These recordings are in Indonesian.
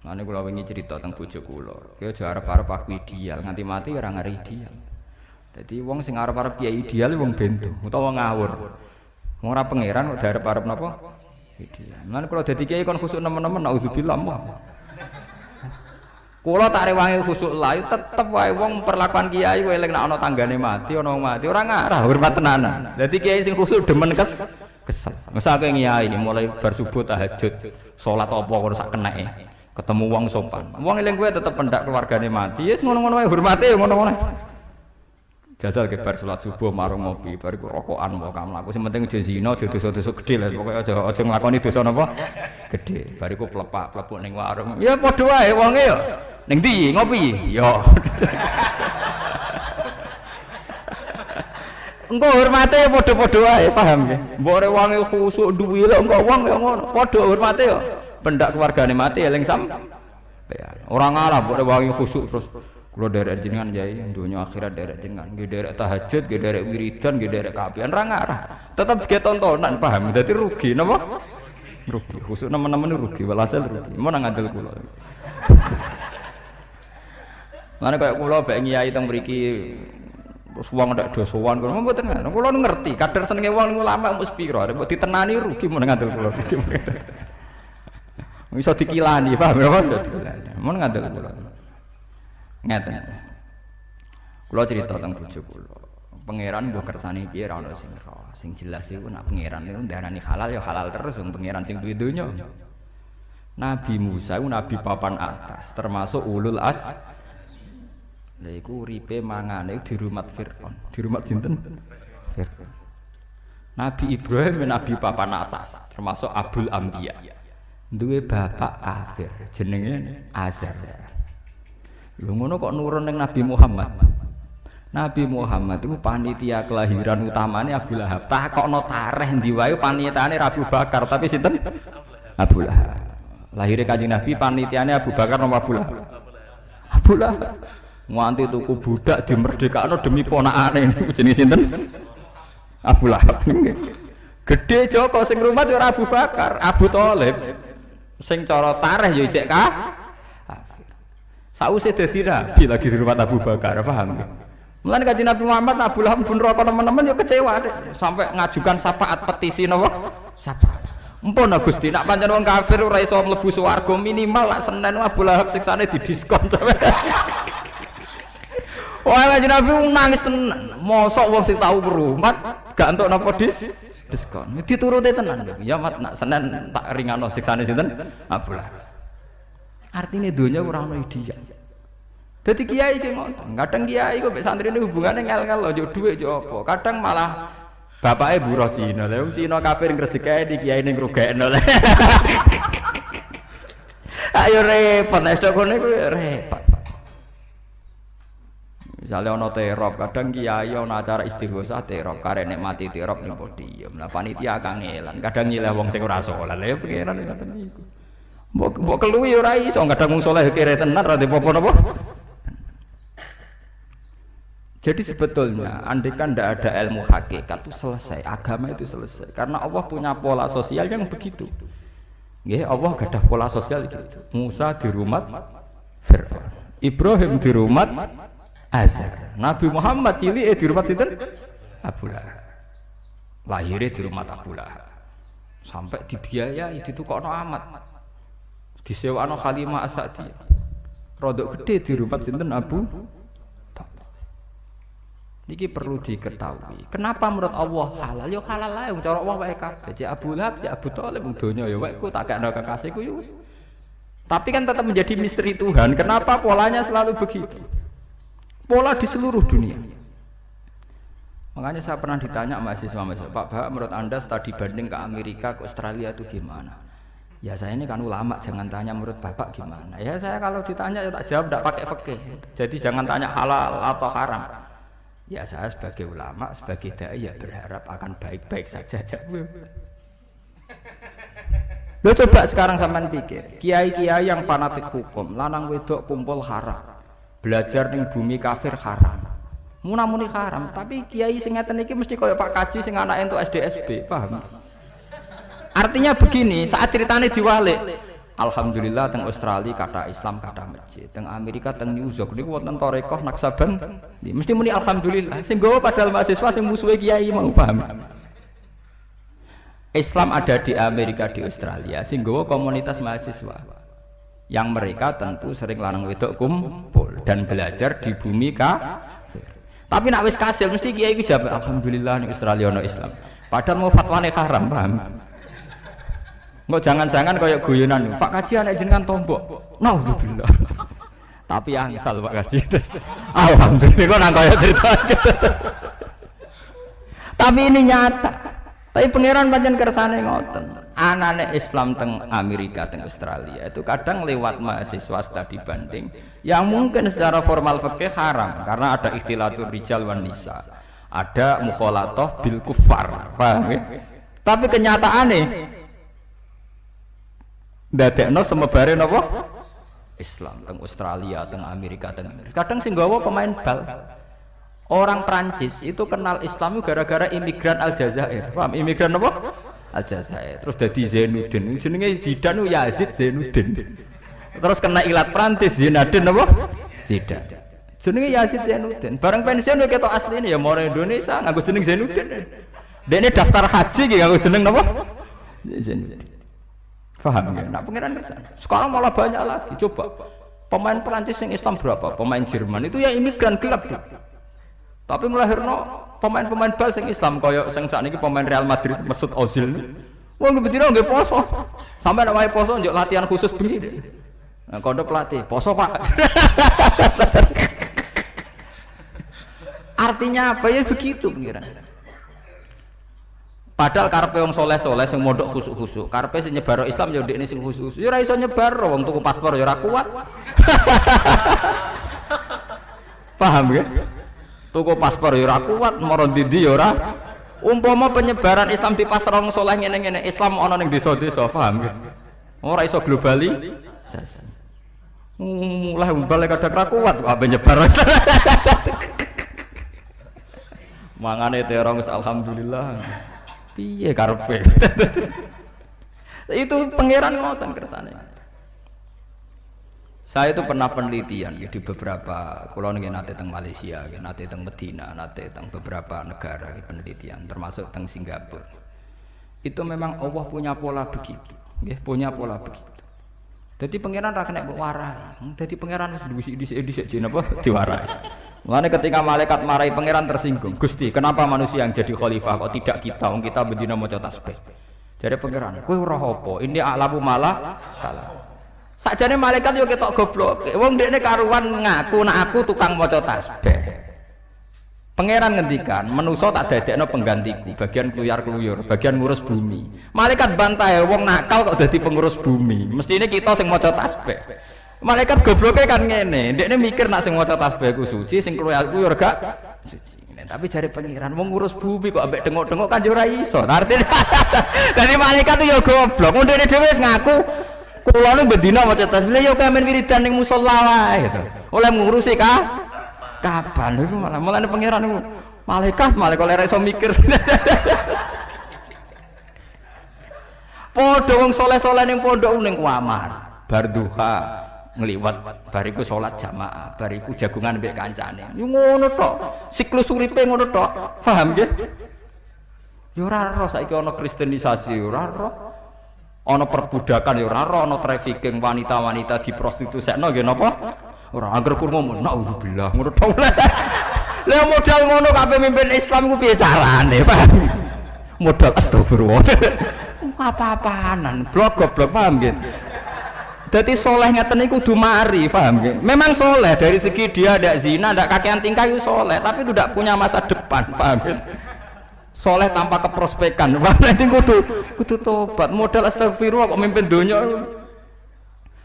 Mane kula wingi cerita teng bojo kula. Ki aja arep-arep aku ideal, nganti mati ora ngare ideal. Dadi wong sing arep-arep kiai ideal wong bento utawa ngawur. Wong ora pangeran kok arep-arep napa? Ideal. Mane kula dadi kiai kon khusuk nemen-nemen auzubillah. Kula tak rewangi khusuk layu tetep wae wong perlakuan kiai kowe eling nek ana tanggane mati, ana wong mati ora ngarah hormat tenanan. Dadi kiai sing khusuk demen kesel. Mesake kiai mulai bar subuh tahajud, salat apa kono sak keneke. Ketemu wong sopan. Wong eling kowe tetep pendak keluargane mati. Yes ngono-ngono wae hormate ya ngono-ngono. Jajal ke bar salat subuh marung ngopi, bariku rokokan wae kam laku. Sing penting aja zina, aja dosa-dosa gedhe lah. Pokoke aja nglakoni dosa napa? Gedhe. Bariku plepuk ning warung. Ya padha wae wonge ya. Ning ndi ngopi? Ya. Engko hormate padha-padha wae, paham nggih? Mbok rek wonge khusuk duwi lho engko wong ya ngono. Padha hormate ya. Pendak keluargane mati eling sam. Ora ngalah mbok wangi khusuk terus kula derek jenengan yai donya akhirat derek jenengan nggih derek tahajud nggih derek wiridan nggih derek kaapian ora ngarah. Tetep ge tontonan paham. Dadi rugi napa? Rugi. Khusuk nemen-nemen rugi walhasil rugi. Mun ngandel kula. Lan kaya kula bek nyai teng mriki terus wong ndak dosowan kula mboten ngono. Kula ngerti kadar senenge wong niku lama mesti pira. Mbok ditenani rugi mun ngandel kula. Bisa dikilani, paham ya? Bisa dikilani. Mun ngandel kula. Ngeten. Kula cerita tentang bojo kula. Pangeran mbok kersane piye ra ono sing roh. Sing jelas iku nek pangeran niku ndarani halal ya halal terus wong pangeran sing duwe donya. Nabi Musa iku nabi papan atas, termasuk ulul as. Lha iku uripe mangane di rumah Firaun. Di rumah sinten? Firaun. Nabi Ibrahim nabi papan atas, termasuk Abul Anbiya. Duwe bapak kafir jenenge Azar. Lho ngono kok nurun ning Nabi Muhammad. Nabi Muhammad itu panitia kelahiran utamane Abu Lahab. Takokno tareh ndi wae panitiane Abu Bakar, tapi sinten? Abu Lahab. Lahire Kanjeng Nabi panitiane Abu Bakar napa Abu Lahab? Abu Lahab. Nganti tuku budak dimerdekakno demi ponakane niku jenenge sinten? Abu Lahab. Gede Joko sing rumah ora Abu Bakar, Abu Thalib. Sing cara tareh ya cek kafir. Sause dadi nabi lagi di rumah Abu Bakar, paham nggih? Mulane Kanjeng Nabi Muhammad Abu Lahab pun rokok teman-teman ya kecewa deh. Sampai ngajukan syafaat petisi napa? Syafaat. Empun Gusti, nak pancen wong kafir ora iso mlebu swarga minimal lak Senin Abu Lahab siksane didiskon. Wah, Kanjeng Nabi nangis tenan. Mosok wong sing tau berumat gak entuk napa diskon. Dituruti tenan. Ya mat nak Senin tak ringano siksane sinten? Abu Lahab. Artine donya ora ono ideal. Dadi kiai ki ngoten. Kadang kiai kok mek santrine hubungane ngel-ngel yo dhuwit yo apa. Kadang malah bapake buruh Cina. Lah wong Cina kafir ngresiki di kiai ning ngrugekno. Ayo repot nek kono iku repot. Misalnya ono terop, kadang kiai ono acara istighosah terop, karek nikmati terop ning podium. Lah panitia kangelan, kadang nyileh wong sing ora saleh. Lha pengiran ngoten niku. Mbok keluwi ora iso, kadang wong saleh kere tenan ra apa napa. Jadi sebetulnya andaikan ndak ada ilmu hakikat itu selesai, agama itu selesai. Karena Allah punya pola sosial yang begitu. Nggih, Allah gadah pola sosial gitu. Musa di rumah Firaun, Ibrahim di rumah Azar, Nabi Muhammad cilik di rumah sinten? Abu Lahab. Lahirnya di rumah Abu Lahab. Sampai dibiayai ditukokno amat. Disewakno Halimah As-Sa'diyah. Rodok gede di rumah sinten Abu Talib. Niki perlu diketahui. Kenapa menurut Allah halal? Ya halal ae cara Allah wae kabeh. Cek Abu Lahab, cek Abu Talib donya ya wae ku tak kekno kekasihku ya wis. Tapi kan tetap menjadi misteri Tuhan. Kenapa polanya selalu begitu? Pola di seluruh dunia. Makanya saya pernah ditanya mahasiswa, Pak, menurut Anda studi banding ke Amerika, ke Australia itu gimana? Ya saya ini kan ulama, jangan tanya menurut Bapak gimana. Ya saya kalau ditanya ya tak jawab tidak pakai fikih. Jadi jangan tanya halal atau haram. Ya saya sebagai ulama, sebagai dai ya berharap akan baik-baik saja. Lo coba sekarang sampean pikir, kiai-kiai yang fanatik hukum, lanang wedok kumpul haram. Belajar ning bumi kafir haram. Muni haram, tapi kiai sing ngeten iki mesti kaya Pak Kaji sing anake entuk SDSB, paham? Artinya begini, saat ceritanya diwalik, Alhamdulillah teng Australia kata Islam kata masjid, teng Amerika teng New York niku wonten tarekah Naksaban. Mesti muni alhamdulillah. Sing nggawa padahal mahasiswa sing musuhe kiai mau paham. Islam ada di Amerika di Australia sing nggawa komunitas mahasiswa. Yang mereka tentu sering lanang wedok kumpul dan belajar di bumi kafir. Tapi nak wis kasil mesti kiai iki jawab alhamdulillah ning Australia ono Islam. Padahal mau fatwane haram, paham? Enggak jangan-jangan kayak guyonan, Pak Kaji anak jenengan tombok. Nauzubillah. Tapi angsal Pak Kaji. Alhamdulillah kok nang kaya cerita. Tapi ini nyata. Tapi pangeran pancen kersane ngoten. Anane Islam teng Amerika teng Australia itu kadang lewat mahasiswa studi banding yang mungkin secara formal fikih haram karena ada ikhtilatur rijal wan nisa, ada mukhalatoh bil kuffar, paham ya? Tapi kenyataane ndadekno semebare napa Islam teng Australia teng Amerika teng kadang sing gawa pemain bal orang Prancis itu kenal Islam gara-gara imigran Aljazair, paham? Imigran apa? Aljazair. Terus dadi Zainuddin. Jenenge Zidane Yazid Zainuddin. Terus kena ilat Prancis Zinedine apa? Zidane. Jenenge Yazid Zainuddin. Bareng pensiun ketok asline ya moro Indonesia nganggo jeneng Zainuddin. Dene daftar haji ki nganggo jeneng napa? Zainuddin. Paham ya? Nah, pangeran kerja. Sekarang malah banyak lagi. Coba pemain Prancis yang Islam berapa? Pemain Jerman itu ya imigran gelap tuh. Tapi nglahirno pemain-pemain bal sing Islam kaya sing sakniki pemain Real Madrid Mesut Ozil. Wong betina nggih poso. Sampai nek wae poso njuk latihan khusus bengi. Nah, kondo pelatih, poso Pak. Artinya apa ya begitu pengiran. Padahal karepe wong soleh-soleh sing mondok khusuk-khusuk, karepe sing nyebar Islam ya ndekne sing khusuk. Ya ora iso nyebar wong tuku paspor ya ora kuat. Paham ya? Tuku paspor ya ora kuat, mara ndi-ndi ya ora. Umpama penyebaran Islam di pasar wong saleh ngene-ngene, Islam ana ning desa-desa, paham ya? Ora iso globalisasi. Mulai balik kadang ra kuat kok ape nyebar. Mangane terong alhamdulillah. Piye karepe? Itu pangeran ngoten kersane. Saya itu pernah penelitian di beberapa, kalau nate teng Malaysia, nate teng Medina, nate teng beberapa negara penelitian, termasuk teng Singapura. Itu memang Allah punya pola begitu, punya pola begitu. Jadi pangeran ra kena mbok warai. Jadi pangeran wis dhisik-dhisik jin apa diwarai. Mulane ketika malaikat marahi pangeran tersinggung, Gusti, kenapa manusia yang jadi khalifah kok tidak kita? Wong kita bendina maca tasbih. Jadi pangeran, kowe ora apa? Ini alamu malah taala. Sakjane malaikat yo ketok goblok. Wong ndekne karuan ngaku nek aku tukang maca tasbih. Pangeran ngendikan, manusa tak dadekno penggantiku, bagian kluyar-kluyur, bagian ngurus bumi. Malaikat bantai, wong nakal kok dadi pengurus bumi. Mestine kita sing maca tasbih. Malaikat gobloke kan ngene, ndekne mikir nak sing maca tasbih ku suci, sing kluyar-kluyur gak suci. Tapi jare pangeran wong ngurus bumi kok ambek dengok-dengok kan yo ora iso. Artine dadi malaikat yo goblok. Ndekne dhewe wis ngaku kula nu bendina maca tasbih ya kamen wiridan ning musala wae gitu. Oleh ngurusi kapan itu malah mulane pangeran niku malaikat malah kok ora iso mikir. Padha wong saleh-saleh ning pondok ning kamar bar duha ngliwat bariku salat jamaah bariku jagungan mbek kancane. Yo ngono tok. Siklus uripe ngono tok. Paham nggih? Yo ora ro saiki ana kristenisasi ora ro. Ana perbudakan ya ora ana trafficking wanita-wanita diprostitusikno nggih napa? Ora angger kurma naudzubillah ngono tok. Lah modal ngono kabeh mimpin Islam ku piye carane, Pak? Modal astagfirullah. Apa-apaanan, blok-blok paham nggih. Dadi saleh ngeten iku kudu mari, paham nggih. Memang saleh dari segi dia ndak zina, ndak kakean tingkah itu saleh, tapi itu ndak punya masa depan, paham nggih. Soleh tanpa keprospekan, berarti kudu tobat. Modal astagfirullah kok mimpin dunia.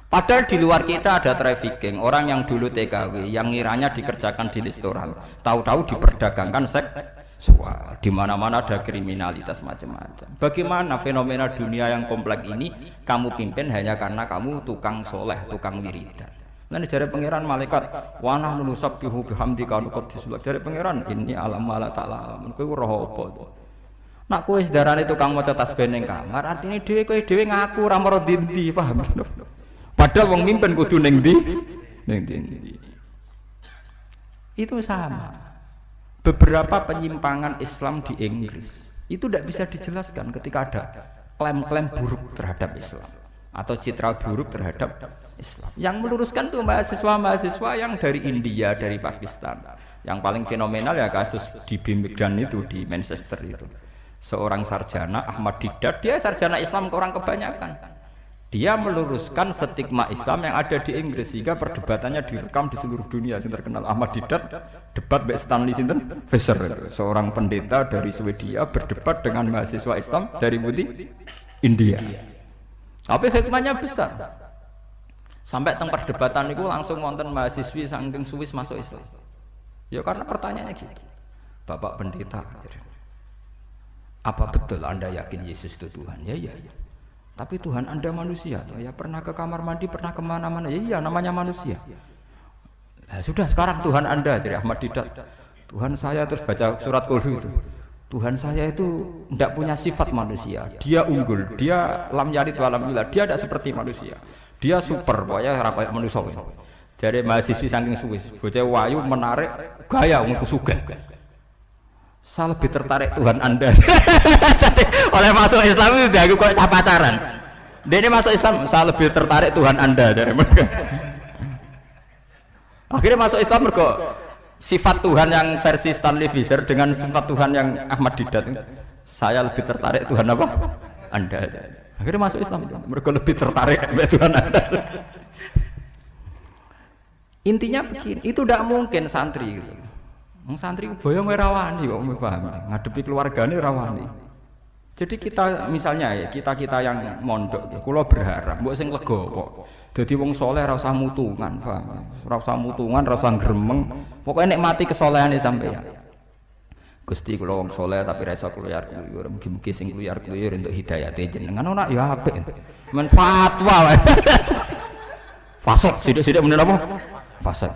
Padahal di luar kita ada trafficking. Orang yang dulu TKW, yang ngiranya dikerjakan di restoran, tahu-tahu diperdagangkan seksual. Di mana-mana ada kriminalitas macam-macam. Bagaimana fenomena dunia yang kompleks ini kamu pimpin hanya karena kamu tukang soleh, tukang wiridan. Lan jare pangeran malaikat wa nahnu nusabbihu bihamdika nuqaddis lak. Jare pangeran ini alam ala ta'ala. Kowe ora apa. Nak kowe sedarane tukang maca tasbih ning kamar, artine kowe dhewe ngaku ora maro ndi-ndi, paham? Padahal wong mimpin kudu ning ndi? Ning ndi. Itu sama. Beberapa penyimpangan Islam di Inggris itu tidak bisa dijelaskan ketika ada klaim-klaim buruk terhadap Islam atau citra buruk terhadap Islam. Yang meluruskan tuh mahasiswa-mahasiswa yang dari India, dari Pakistan. Yang paling fenomenal ya kasus di Birmingham itu, di Manchester itu. Seorang sarjana Ahmad Didat, dia sarjana Islam orang kebanyakan. Dia meluruskan stigma Islam yang ada di Inggris sehingga perdebatannya direkam di seluruh dunia. Yang terkenal Ahmad Didat debat dengan Stanley Fisher, seorang pendeta dari Swedia berdebat dengan mahasiswa Islam dari India. Tapi hikmahnya besar. Sampai teng perdebatan itu langsung wonten mahasiswi saking Swiss masuk Islam. Ya karena pertanyaannya gitu. Bapak pendeta, apa betul Anda yakin Yesus itu Tuhan? Ya. Tapi Tuhan Anda manusia. Ya pernah ke kamar mandi, pernah kemana-mana. Ya iya, namanya manusia. Nah, sudah sekarang Tuhan Anda, jadi Ahmad Didat. Tuhan saya, terus baca surat Qul itu. Tuhan saya itu tidak punya sifat manusia. Dia unggul, dia lam yalid wa lam yulad. Dia tidak seperti manusia. Dia super, pokoknya ora kaya manusia. Jadi mahasiswi saking Swiss, bocah wayu menarik gaya wong sugih. Saya lebih tertarik Tuhan Anda. Oleh masuk Islam itu dia kok pacaran. Dia ini masuk Islam, saya lebih tertarik Tuhan Anda dari mereka. Akhirnya masuk Islam mereka sifat Tuhan yang versi Stanley Fisher dengan sifat Tuhan yang Ahmad Didat. Saya lebih tertarik Tuhan apa? Anda. Akhirnya masuk Islam. Mereka lebih tertarik Tuhan Anda. Intinya begini, itu tidak mungkin santri gitu. Santri boyong rawani kok paham, ngadepi keluargane rawani. Jadi kita misalnya ya, kita yang mondok ya, kula berharap mbok sing legowo. Dadi wong saleh ora usah mutungan, paham. Ora usah mutungan, ora usah gremeng. Pokoke nikmati kesolehane sampeyan. Gusti kula wong saleh tapi ra iso kluyar-kluyur, mugi-mugi sing kluyar-kluyur entuk hidayate jenengan ora ya apik. Men fatwa wae. Fasik, sithik-sithik menen apa? Fasik.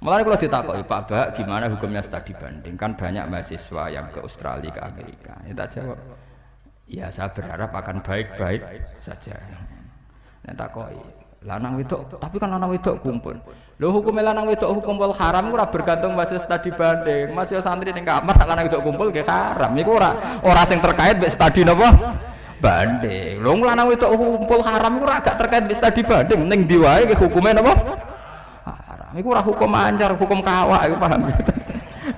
Mulai kalau ditakoki Pak Bak gimana hukumnya studi banding, kan banyak mahasiswa yang ke Australia, ke Amerika. Ya tak jawab, ya saya berharap akan baik-baik saja. Nah takoki lanang wedok, tapi kan lanang wedok kumpul. Lho hukumnya lanang wedok kumpul haram ora bergantung mahasiswa studi banding. Mahasiswa santri ning kamar lanang wedok kumpul ge haram. Iku ora sing terkait mbek studi napa? Banding. Lho lanang wedok kumpul haram ora gak terkait mbek studi banding. Ning ndi wae ge hukume napa? Iku ora hukum ancar, hukum kawak, iku paham.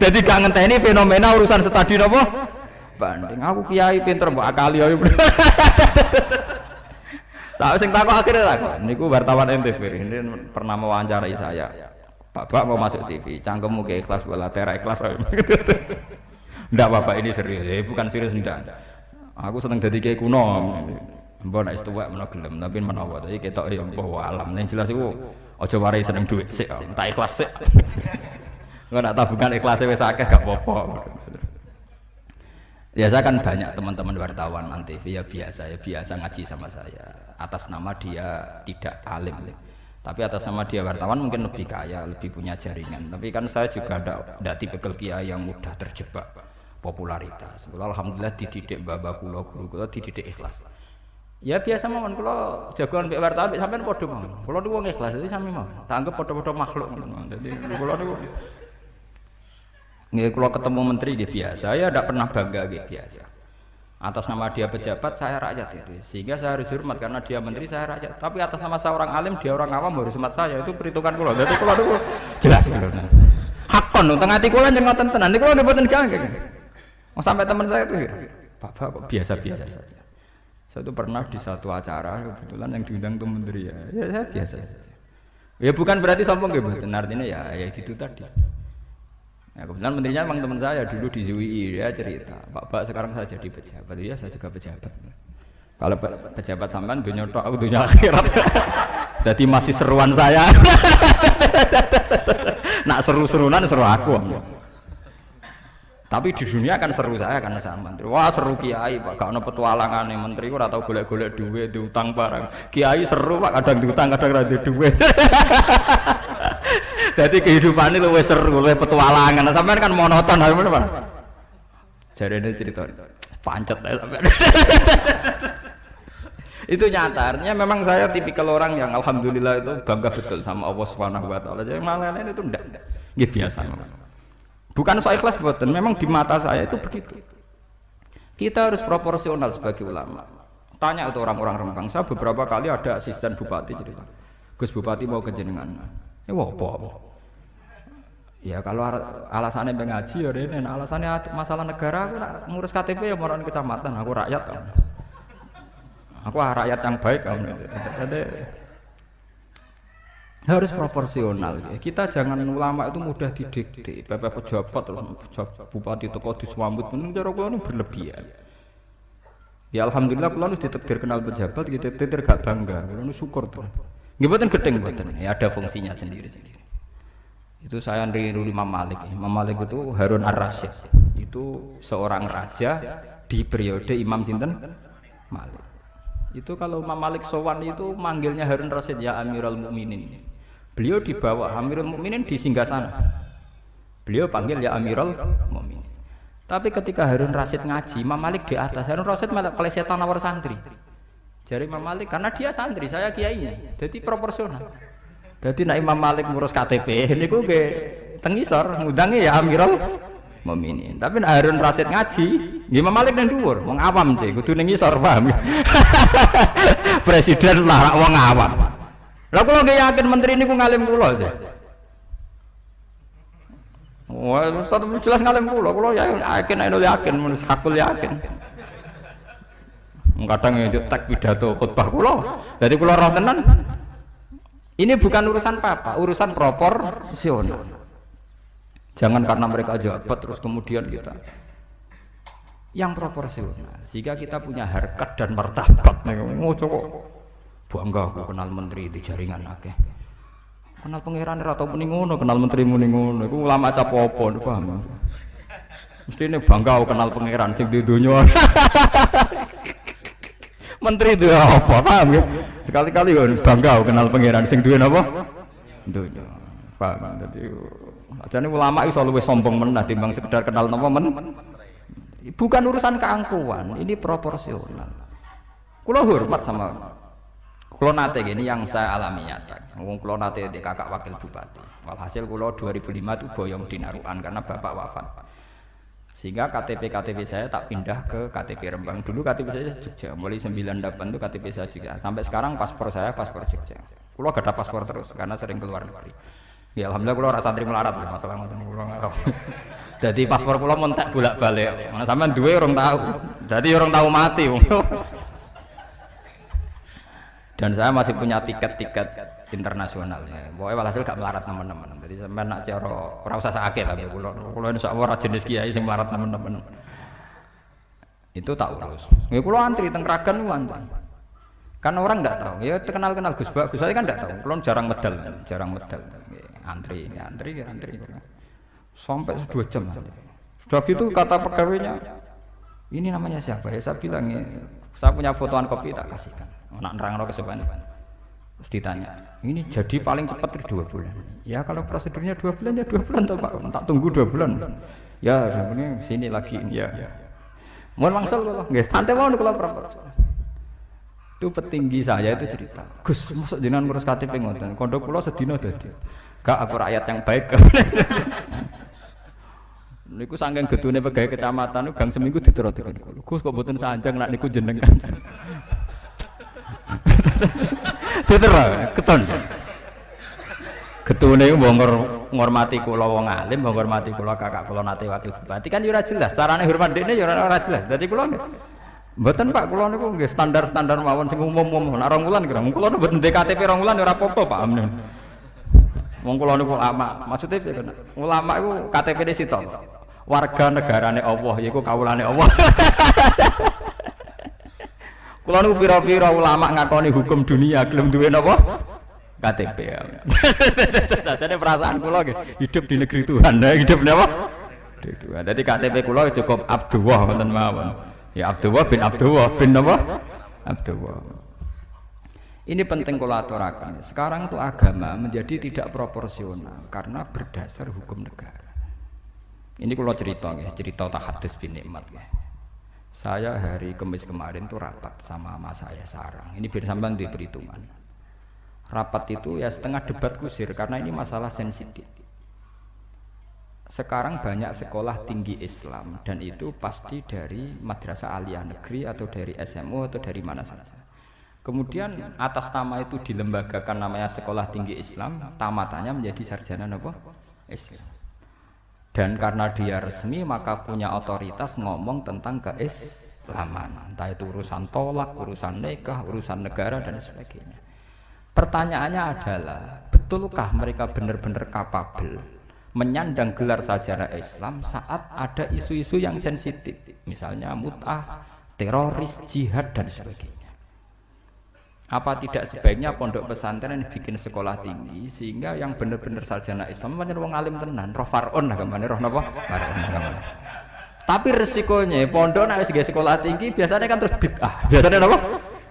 Jadi gak ngenteni fenomena urusan studi napa? Banding. Aku kiai pinter mbok akali ae. Saya sing takok akhirnya takok. Niku wartawan NTV ini pernah mewawancarai saya. Pak mau masuk TV, cangkemmu ke ikhlas bola tera ikhlas. Ndak Bapak ini serius, bukan serius ndak. Aku seneng dadi kiai kuno. Mbok nek tuwek menawa gelem, tapi menawa iki ketoke ya mbok alam. Ning jelas iku aja warai seneng dhuwit sik, tak ikhlas sik. Engko nek tabungan ikhlas wis akeh gak apa-apa. Ya saya kan banyak teman-teman wartawan antv ya biasa ngaji sama saya atas nama dia tidak alim. Tapi atas nama dia wartawan mungkin lebih kaya, lebih punya jaringan. Tapi kan saya juga tidak tipikal kiai yang mudah terjebak popularitas. Alhamdulillah dididik bapak kula, guru kula dididik ikhlas. Ya biasa mawon kula jagoan mbek wartawan mbek sampean padha mawon. Kula niku wong ikhlas dadi sami mawon. Tak anggap padha-padha makhluk ngono. Dadi kula niku nggih kula ketemu menteri nggih biasa, ya ndak pernah bangga nggih biasa. Atas nama dia pejabat saya rakyat itu. Sehingga saya harus hormat karena dia menteri saya rakyat. Tapi atas nama saya orang alim dia orang awam harus hormat saya. Itu perhitungan kula. Dadi kula niku jelas kula. Hakon teng ati kula njen ngoten tenan. Niku kula mboten ganggu. Sampai teman saya itu Bapak kok biasa-biasa saja. Saya itu pernah di satu acara kebetulan yang diundang itu menteri ya saya biasa saja. Ya bukan berarti sombong ya, artinya ya gitu tadi. Ya kebetulan menterinya memang teman saya dulu di ZUI, dia cerita, Pak sekarang saya jadi pejabat, ya saya juga pejabat. Kalau pejabat sampean dunia tok, aku dunia akhirat. Jadi masih seruan saya. Nak seru-serunan seru aku. Tapi di dunia kan seru saya karena saya menteri. Wah seru kiai Pak, gak ono petualangan nih menteri. Ora tau golek-golek duit, diutang barang. Kiai seru Pak, kadang diutang, kadang ora duit. Jadi kehidupan ini luwih seru, luwih petualangan. Sampean kan monoton, Jarene cerita pancet ae sampai. Itu nyata, artinya memang saya tipikal orang yang alhamdulillah itu bangga betul sama Allah Subhanahu wa taala. Jadi lain-lain itu enggak. Nggih biasa. Bukan soal ikhlas boten, memang di mata saya itu begitu. Kita harus proporsional sebagai ulama. Tanya itu orang-orang Rembang, saya beberapa kali ada asisten bupati cerita. Gus Bupati mau ke jenengan. Apa? Ya kalau alasannya mengaji ya rene, alasannya masalah negara aku ngurus KTP ya moron kecamatan, aku rakyat kan. Aku rakyat yang baik kan. Jadi harus proporsional. Kita jangan ulama itu mudah didikte. Bapak pejabat terus bupati toko disambut pun cara kula nu berlebihan. Ya alhamdulillah kula nu ditakdir kenal pejabat gitu tetir gak bangga. Kula nu syukur tuh. Nggih mboten gedeng mboten. Ya ada fungsinya sendiri-sendiri. Itu saya niru Imam Malik. Imam Malik itu Harun Ar-Rasyid. Itu seorang raja di periode Imam sinten Malik. Itu kalau Imam Malik sowan itu manggilnya Harun Rasyid ya Amirul Mukminin. Beliau dibawa Amirul Mukminin di singgasana. Beliau panggil ya Amirul Mukminin. Tapi ketika Harun Rasyid ngaji, Imam Malik di atas. Harun Rasyid malah kelesetan nawar santri. Jari Imam Malik karena dia santri, saya kiainya. Jadi proporsional. Jadi nek Imam Malik ngurus KTP niku nggih teng ngisor ngudangi ya Amirul Mukminin. Tapi nek Harun Rasyid ngaji, nggih Imam Malik nang dhuwur, wong awam sih kudu ning ngisor paham. Presiden lah wong awam. Lah kula nggih yakin menteri niku ngalim kula sih. Wah, Ustaz jelas ngalim kula yakin menurut hakul yakin. Kadang nyetak pidato khutbah kula. Jadi kula roh tenan. Ini bukan urusan apa-apa, urusan proporsional. Jangan karena mereka jabat terus kemudian kita yang proporsional. Sehingga kita punya harkat dan martabat. Oh coba bangga aku kenal menteri di jaringan akeh. Kenal pangeran atau muni ngono, kenal menteri muni ngono. Iku ulama cap apa paham. Mesti ini bangga aku kenal pangeran sing di dunia. Menteri itu apa paham ya? Sekali-kali bangga kenal pangeran sing duwe napa? Dunya. Paham. Dadi ajane ulama iso luwih sombong menah timbang sekedar kenal napa men. Bukan urusan keangkuhan, ini proporsional. Kula hormat sama kula nate gini yang saya alami nyata. Wong kula nate di kakak wakil bupati. Walhasil kula 2005 itu boyong dinarukan karena bapak wafat. Sehingga KTP saya tak pindah ke KTP Rembang. Dulu KTP saya Jogja, mulai 98 itu KTP saya Jogja. Sampai sekarang paspor saya paspor Jogja. Kulo gak ada paspor terus karena sering keluar negeri. Ya alhamdulillah kulo ora santri melarat masalah ngoten kulo ngarep. Jadi paspor kulo montek bolak-balik. Mana sampean duwe orang tahu. Jadi orang tahu mati. Dan saya masih punya tiket-tiket internasional. Pokoknya walhasil gak melarat teman-teman. Jadi sampean nak cara ora usah sakit tapi kula insyaallah ora jenis kiai sing melarat teman-teman. Itu tak urus. Nggih kula antri teng Kragan antri. Kan orang ndak tahu. Ya kenal-kenal Gus Bak. Gus saya kan ndak tahu. Kula jarang medal. Antri. Sampai 2 jam. Sudah gitu kata pegawainya, ini namanya siapa ya? Saya bilang ya, saya punya fotoan kopi tak kasihkan. Nak nerangno keseban. Terus ditanya, ini jadi paling cepat 2 bulan. Ya kalau prosedurnya 2 bulan ya 2 bulan toh Pak. Tak tunggu 2 bulan. Ya ini sini lagi ya. Mohon mangsal kula. Nggih, santai mawon kula proposal. Itu petinggi saya itu cerita. Gus, mosok jenengan ngurus KTP ngoten. Kondok kula sedina dadi. Gak aku rakyat yang baik. Niku saking gedune pegawai kecamatan gang seminggu diterotken kula. Gus kok mboten sanjang nak niku jenengan. Diterus keton. Getune mbok ngormati kula wong alim, mbok ngormati kula kakak kula nate wakil bupati kan yo ora jelas. Carane hormat dekne yo ora jelas. Dadi kula mboten Pak kula niku nggih standar-standar mawon sing umum-umum. Nek 2 wulan kira kula mboten KTP 2 wulan ora apa-apa Pak Amnen. Wong kula niku ulama. Maksude piye kena? Ulama iku KTP-ne sitok. Warga negarane Allah yaiku kawulane Allah. Kula niku pira-pira ulama ngakoni hukum dunia gelem duwe napa? KTP. Sajane perasaan kula nggih hidup di negeri Tuhan. Hidup napa? Di Tuhan. Dadi KTP kula cukup Abdullah ngoten mawon. Ya Abdullah bin napa? Abdullah. Ini penting kula aturaken. Sekarang itu agama menjadi tidak proporsional karena berdasar hukum negara. Ini kalau cerita tahadus bin nikmat ya. Saya hari Kamis kemarin tuh rapat sama Mas saya Sarang. Ini biar sampean di perhitungan. Rapat itu ya setengah debat kusir karena ini masalah sensitif. Sekarang banyak sekolah tinggi Islam dan itu pasti dari madrasah aliyah negeri atau dari SMU atau dari mana saja. Kemudian atas nama itu dilembagakan namanya sekolah tinggi Islam, tamatannya menjadi sarjana apa? Islam. Dan karena dia resmi maka punya otoritas ngomong tentang keislaman. Entah itu urusan tolak, urusan nikah, urusan negara dan sebagainya. Pertanyaannya adalah, betulkah mereka benar-benar kapabel menyandang gelar sarjana Islam saat ada isu-isu yang sensitif, misalnya mut'ah, teroris, jihad dan sebagainya? Apa tidak sebaiknya pondok pesantren bikin sekolah tinggi sehingga yang benar-benar sarjana Islam pancen wong alim tenan, roh far'un lah gamane roh napa? Far'un. Tapi resikonya pondok nek wis sekolah tinggi biasanya kan terus bid'ah. Biasanya napa?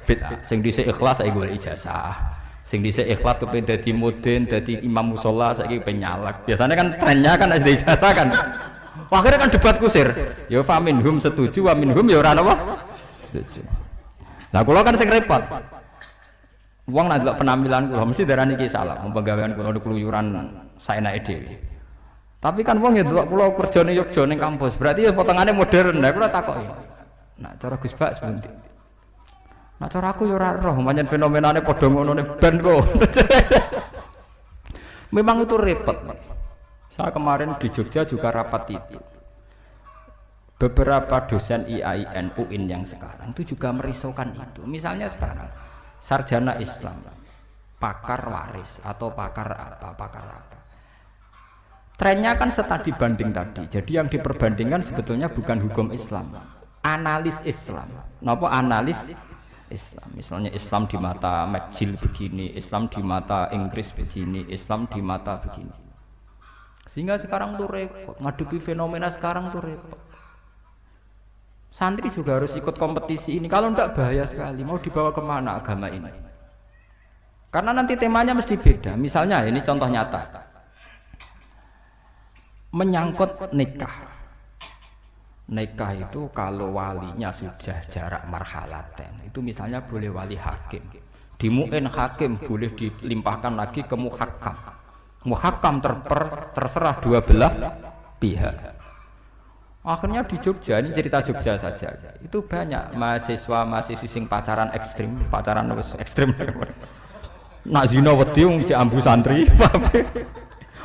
Bid'ah. Sing dhisik ikhlas saiki golek ijazah. Sing dhisik ikhlas kepen dadi mudin, dadi imam musala saiki penyalak. Biasanya kan trennya kan SD ijazah kan. Akhirnya kan debat kusir. Ya fa minhum setuju wa minhum ya ora napa? Setuju. Lah kula kan sing repot. Wong nak delok penampilan kula mesti darani iki salah, penggawean kula keluyuran saenake dhewe. Tapi kan wong ya delok kula kerjane Yogya ning kampus, berarti ya potongane modern. Lah kula takoki. Nak cara Gus Bak sepundi? Nak cara aku ya ora roh, pancen fenomenane padha ngono ne ben kok. Memang itu repot. Saya kemarin di Jogja juga rapat itu. Beberapa dosen IAIN UIN yang sekarang itu juga merisaukan itu. Misalnya sekarang sarjana Islam, pakar waris atau pakar apa. Trennya kan setadi banding tadi. Jadi yang diperbandingkan sebetulnya bukan hukum Islam, analis Islam. Napa analis Islam? Misalnya Islam di mata McGill begini, Islam di mata Inggris begini, Islam di mata begini. Sehingga sekarang tuh repot, ngadepi fenomena sekarang tuh repot. Santri juga harus ikut kompetisi ini. Kalau tidak bahaya sekali. Mau dibawa kemana agama ini? Karena nanti temanya mesti beda. Misalnya ini contoh nyata. Menyangkut nikah. Nikah itu kalau walinya sudah jarak marhalaten, itu misalnya boleh wali hakim. Di mu'in hakim boleh dilimpahkan lagi ke muhakkam. Muhakkam terserah dua belah pihak. Akhirnya di Jogja, ini cerita Jogja saja, itu banyak mahasiswa-mahasiswi sing pacaran ekstrim, pacaran ekstrim. Nak zina wedi wong ambu santri,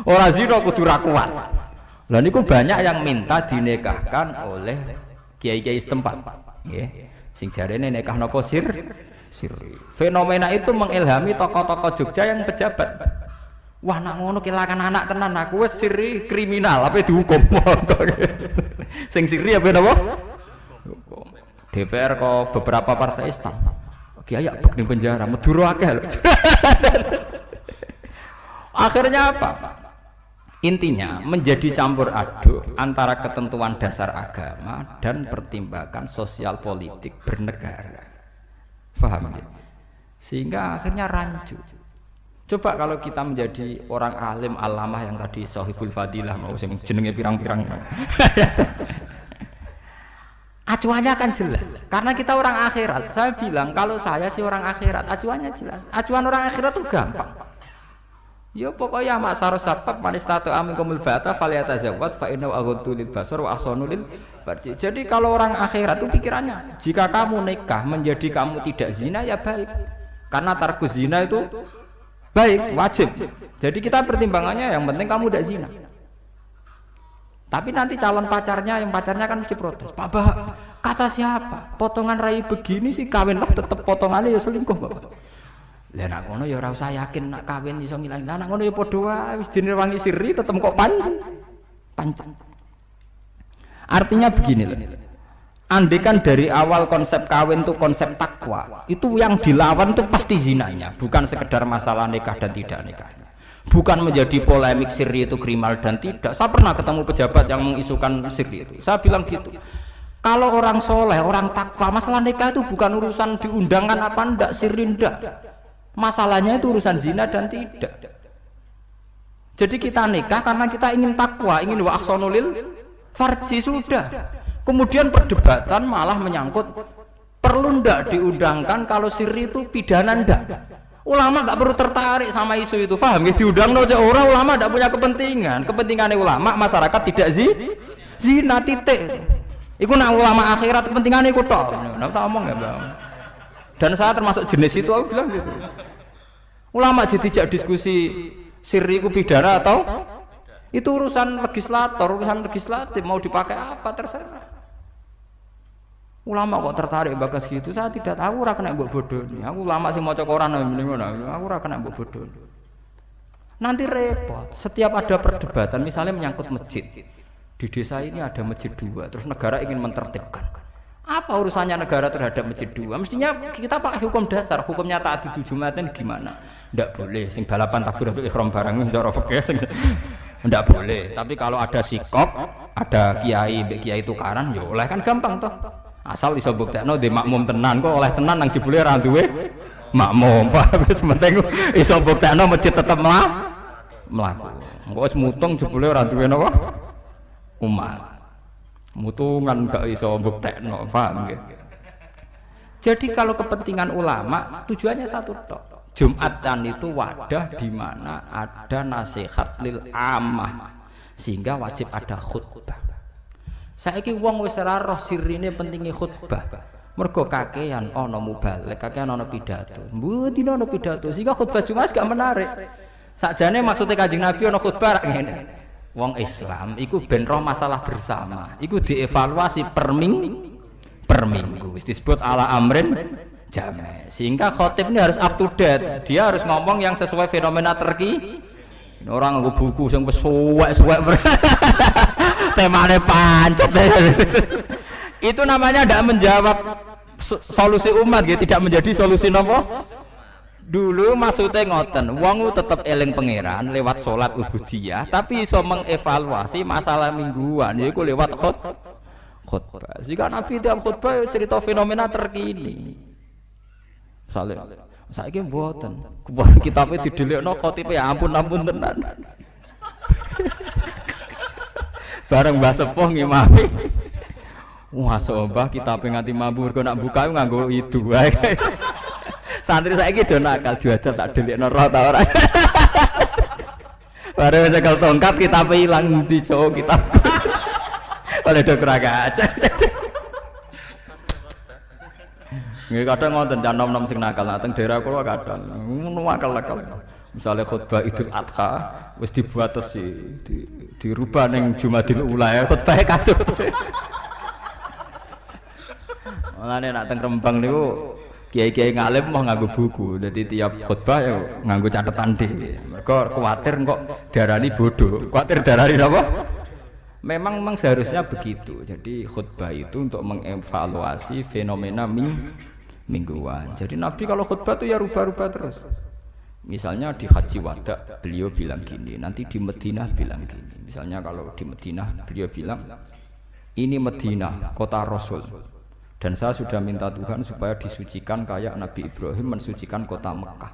ora zina kudu ra kuat. Lah niku banyak yang minta dinikahkan oleh kiai-kiai setempat, nggih. Sing jarene nikah napa sirri. Fenomena itu mengilhami tokoh-tokoh Jogja yang pejabat. Wah nak ngono kilakan anak tenan aku wis sirri kriminal apa dihukum. Sing sirri apa napa? Hukum. DPR kok beberapa partai Islam. Kiai ya bek ning penjara, Madura akeh lho. Akhirnya apa? Intinya menjadi campur aduk antara ketentuan dasar agama dan pertimbangan sosial politik bernegara. Paham ya? Sehingga akhirnya rancu. Coba kalau kita menjadi orang alim alamah yang tadi sahibul fadilah mau sing jenenge pirang-pirang. Acuannya kan jelas. Karena kita orang akhirat. Saya bilang kalau saya sih orang akhirat, acuannya jelas. Acuan orang akhirat itu gampang. Ya pokoknya maksar sabab manistatu aminkumul bata falyatazawwad fa innahu aghaddu lil basar wa ahsanu lil farji. Jadi kalau orang akhirat itu pikirannya, jika kamu nikah menjadi kamu tidak zina ya baik. Karena tarkus zina itu baik, wajib. Jadi kita pertimbangannya yang penting kamu tidak zina. Tapi nanti calon pacarnya, yang pacarnya kan mesti protes. Pak Bah, kata siapa? Potongan rai begini sih kawinlah tetap potongannya ya selingkuh Bapak. Lah nak ngono ya ora usah yakin nak kawin iso ngilang. Lah nak ngono ya padha wae wis direwangi sirri tetep kok pancen. Artinya begini loh. Andekan dari awal konsep kawin itu konsep takwa, itu yang dilawan itu pasti zinanya, bukan sekedar masalah nikah dan tidak nikahnya. Bukan menjadi polemik sirri itu kriminal dan tidak. Saya pernah ketemu pejabat yang mengisukan sirri itu. Saya bilang gitu. Kalau orang soleh, orang takwa, masalah nikah itu bukan urusan diundangkan apa ndak, sirri ndak. Masalahnya itu urusan zina dan tidak. Jadi kita nikah karena kita ingin takwa, ingin wa ahsanul lil farji sudah. Kemudian perdebatan malah menyangkut perlu ndak diundangkan kalau sirri itu pidana ndak. Ulama nggak perlu tertarik sama isu itu, paham ya? Diundang aja orang, ulama nggak punya kepentingan. Kepentingannya ulama masyarakat tidak zina titik. Iku nak ulama akhirat kepentingannya iku tok. Nah, tak omong ya, Bang. Dan saya termasuk jenis itu, aku bilang gitu. Ulama jadi tidak diskusi sirri itu pidana atau itu urusan legislatif mau dipakai apa terserah. Ulama kok tertarik bagas gitu, saya tidak tahu, ora kena mbok bodoni. Aku ulama sing maca Quran ngono, aku ora kena mbok bodoni. Nanti repot. Setiap ada perdebatan misalnya menyangkut masjid. Di desa ini ada masjid 2, terus negara ingin mentertibkan. Apa urusannya negara terhadap masjid 2? Mestinya kita pakai hukum dasar, hukumnya ta'did Jumatan gimana? Ndak boleh sing balapan takbiratul ihram barang ndoro fikih sing ndak boleh. Tapi kalau ada sikop, ada kiai tukaran ya oleh kan gampang toh. Asal iso buktekno dhe makmum tenan kok oleh tenan nang jebule ra duwe makmum. Wis penting iso buktekno masjid tetep mlaku. Engko wis mutung jebule ora duwe napa? Umat. Mutungan gak iso buktekno, paham nggih? Jadi kalau kepentingan ulama tujuannya satu tok. Jumatan itu wadah di mana ada nasihat lil ammah sehingga wajib ada khutbah. Saiki wong wis ora roh sirine pentinge khutbah. Mergo kakean ana mubalek, kakean ana pidato. Mboten ana pidato, sehingga khutbah Jumat gak menarik. Sakjane maksudnya Kanjeng Nabi ana khutbah ngene. Wong Islam iku ben roh masalah bersama. Iku dievaluasi per minggu. Wis disebut ala amrin jame. Sehingga khotib ini harus up to date. Dia harus ngomong yang sesuai fenomena terkini. Orang nganggo buku sing wis suwek-suwek. Temane pancet. Itu namanya tidak menjawab solusi umat gitu, tidak menjadi solusi nopo. Dulu maksudnya ngoten, wong tetap eling pangeran lewat sholat ubudiyah, tapi iso mengevaluasi masalah mingguan yaiku lewat khutbah. Jika Nabi tiap khutbah cerita fenomena terkini. Misalnya, saiki mboten, kuwi kitabe didelikno khotibe ya ampun tenan. Bareng Mbah Sepuh ngimami. Wah, sobah kitabe nganti mabur kok nak buka nganggo itu wae. Santri saiki do nakal juaja tak delikno roh ta ora. Bareng cekel tongkat kitabe ilang ndi cowok kitab. Oleh do keraga aja. Nggih kadang ngoten can nom-nom sing nakal teng daerah kula kadang ngono akal-akal. Misalnya khutbah Idul Adha wis dibatasi dirubah ning Jumadil Ula ya khutbahnya kacau. Mulane nak teng Rembang niku kiai-kiai ngalim mau nganggo buku. Jadi tiap khutbah ya nganggo catatan dhewe. Mergo kuwatir kok darani bodoh. Kuwatir darani napa? Memang seharusnya begitu. Jadi khutbah itu untuk mengevaluasi fenomena mingguan. Jadi Nabi kalau khutbah itu ya rubah-rubah terus. Misalnya di Haji Wada beliau bilang gini, nanti di Madinah bilang gini. Misalnya kalau di Madinah beliau bilang ini Madinah kota Rasul dan saya sudah minta Tuhan supaya disucikan kayak Nabi Ibrahim mensucikan kota Mekah.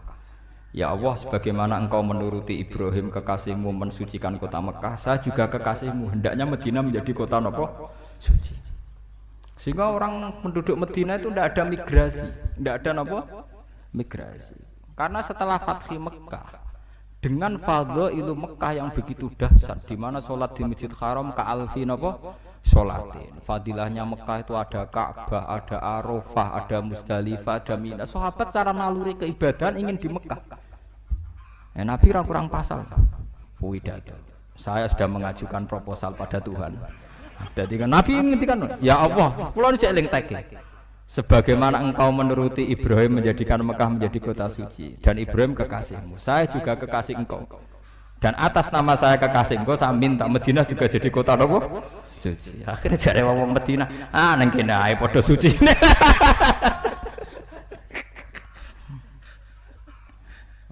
Ya Allah, sebagaimana engkau menuruti Ibrahim kekasihmu mensucikan kota Mekah, saya juga kekasihmu, hendaknya Madinah menjadi kota nopo suci. Sehingga orang penduduk Madinah itu tidak ada migrasi, tidak ada nopo migrasi. Karena setelah Fathi Mekah dengan fadhailu Mekah yang begitu dahsyat, di mana sholat di Masjid Haram ka'alfi napa sholatin. Fadilahnya Mekah itu ada Ka'bah, ada Arafah, ada Muzdalifah, ada Mina. Sahabat cara naluri keibadahan ingin di Mekah. Nabi kurang pasal. Widadah. Saya sudah mengajukan proposal pada Tuhan. Jadi kan Nabi ngendikan, ya Allah, kula cek eling teke. Sebagaimana engkau menuruti Ibrahim menjadikan Mekah menjadi kota suci dan Ibrahim kekasihmu, saya juga kekasih engkau. Dan atas nama saya kekasih engkau, saya minta Madinah juga jadi kota apa? Suci. Akhirnya jare wong Madinah, nang kene ae padha suci.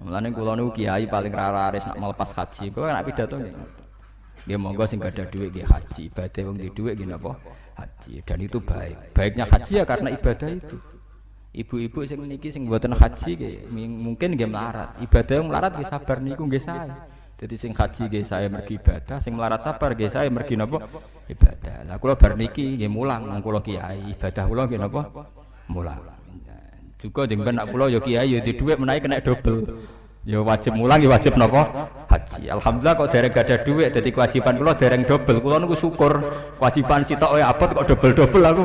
Mulane kula niku kiai paling raris nak melepas haji, kok nek pidato nggih. Nggih monggo sing gak ada dhuwit nggih haji, badhe wong di dhuwit nggih napa? Haji. Dan itu baiknya haji ya karena ibadah itu. Ibu-ibu sing niki sing mboten haji nggih mungkin nggih melarat. Ibadah yang melarat nggih sabar niku nggih sae. Jadi sing haji nggih saya mergi ibadah, sing melarat sabar nggih saya mergi napa? Ibadah. Lah kula bar niki nggih mulang nang kula kiai, ibadah kula nggih napa? Mulang. Juga jenengan nak kula ya kiai ya di dhuwit menawi kena double. Ya wajib mulang ya wajib napa? Haji. Alhamdulillah kok dereng gak ada dhuwit dadi kewajiban kula dereng double. Kula niku syukur kewajiban sitok ya abot kok double-double aku.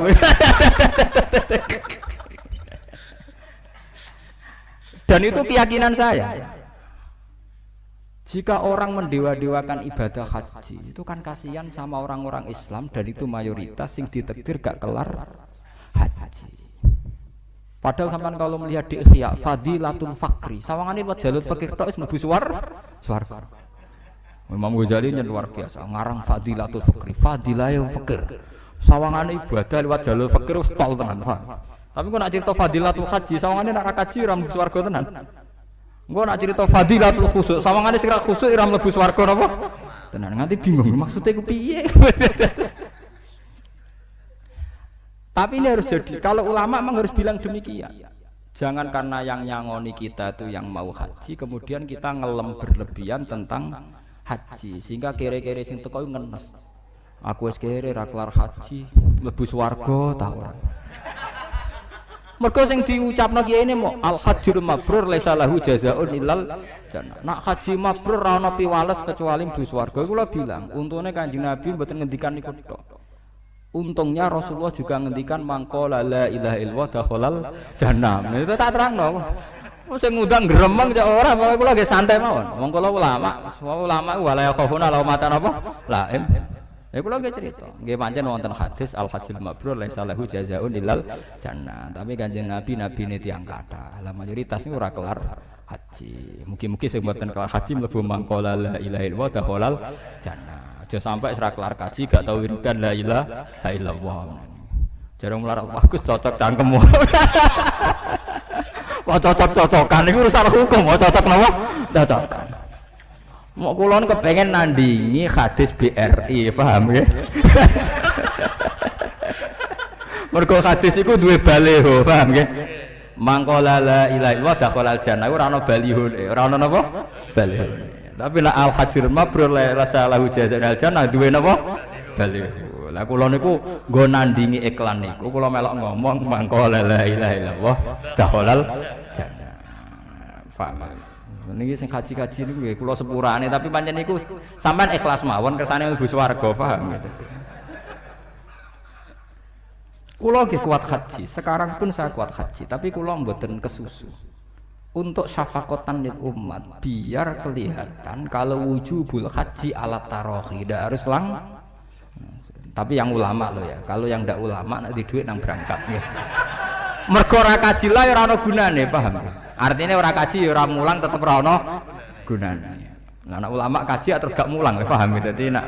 Dan itu keyakinan saya. Jika orang mendewa-dewakan ibadah haji, itu kan kasihan sama orang-orang Islam dan itu mayoritas sing ditakdir gak kelar haji. Padahal sampean kalau melihat di Ihya, fadilatul fakri, sawangane buat jalur fakir tok wis mlebu swarga. Imam Ghazali nyen luar biasa, ngarang fadilatul fakri, fadilahe fakir. Sawangane ibadah lewat jalur fakir wis tol tenan, paham. Tapi kok nak cerita fadilatul haji, sawangane nak kaji ora mlebu swarga tenan. Engko nak cerita fadilatul khusuk, sawangane sing ra khusuk ora mlebu swarga napa? Tenan nganti bingung maksudnya ku piye. Tapi ini harus jadi, kalau ulama memang harus bilang demikian. Jangan karena yang nyangoni kita itu yang mau haji, kemudian kita ngelem berlebihan tentang haji, sehingga kere-kere sing teko ngenes. Aku wis kere ra kelar haji, mlebu swarga ta ora. Mergo sing diucapno kiye ini mau al hajjul mabrur laisa lahu jazaa'un illal jannah. Nak haji mabrur ora ana piwales kecuali mlebu swarga. Kula bilang, untune Kanjeng Nabi mboten ngendikan niku tok. Untungnya Rasulullah juga ngendikan mangqala la ilaha illallah dakhalal jannah. Itu tak terangno. Sing ngundang gremeng cak ora, pokoke kula nggih santai mawon. Wong kula ulama wala yakhafuna law mata napa? Laim. Ya kula nggih cerita. Nggih pancen wonten hadis al hajjul mabrur laisa lahu jazaa'un illal jannah. Tapi Kanjeng Nabi nabine tiyang kathah. Lah mayoritas niku ora kelar haji. Mugi-mugi sing mboten kelar haji mlebu mangqala la ilaha illallah dakhalal jannah. Aja sampai ora kelar kaji gak tau wiridan la ilaha illallah. Jarang melarat bagus cocok cangkemmu. Wah cocok-cocokan niku urusan hukum, cocok napa? Cocok. Mau kulon kepengen nandingi hadis BRI, paham ya? Mergo hadis itu duwe baliho, paham ya? Mangqala la ilaha illallah dakhalal jannah ora ana baliho, ora ana napa? Baliho. Tapi nak al hajjul mabrur laisa lahu jazaa'un jannah duwe napa? Baliho. Lah kula niku nggo nandingi iklan niku, kula melok ngomong mangqala la ilaha illallah dakhalal jannah. Paham? Niki sing kaji-kaji niku nggih kula sepurane tapi pancen niku sampean ikhlas mawon kersane mlebu swarga, paham gitu. Kula nggih kuat haji, sekarang pun saya kuat haji, tapi kula mboten kesusu. Untuk syafaqatan lil umat, biar kelihatan kalau wujubul haji ala tarohi, tidak harus tapi yang ulama loh ya, kalau yang ndak ulama nanti duit nang berangkat ya. Mergo ora kaji lah ora ana gunane, paham? Artinya ora kaji ora mulang tetep ora ana gunane. Nah, anak ulama kaji terus gak mulang, paham? Dadi nek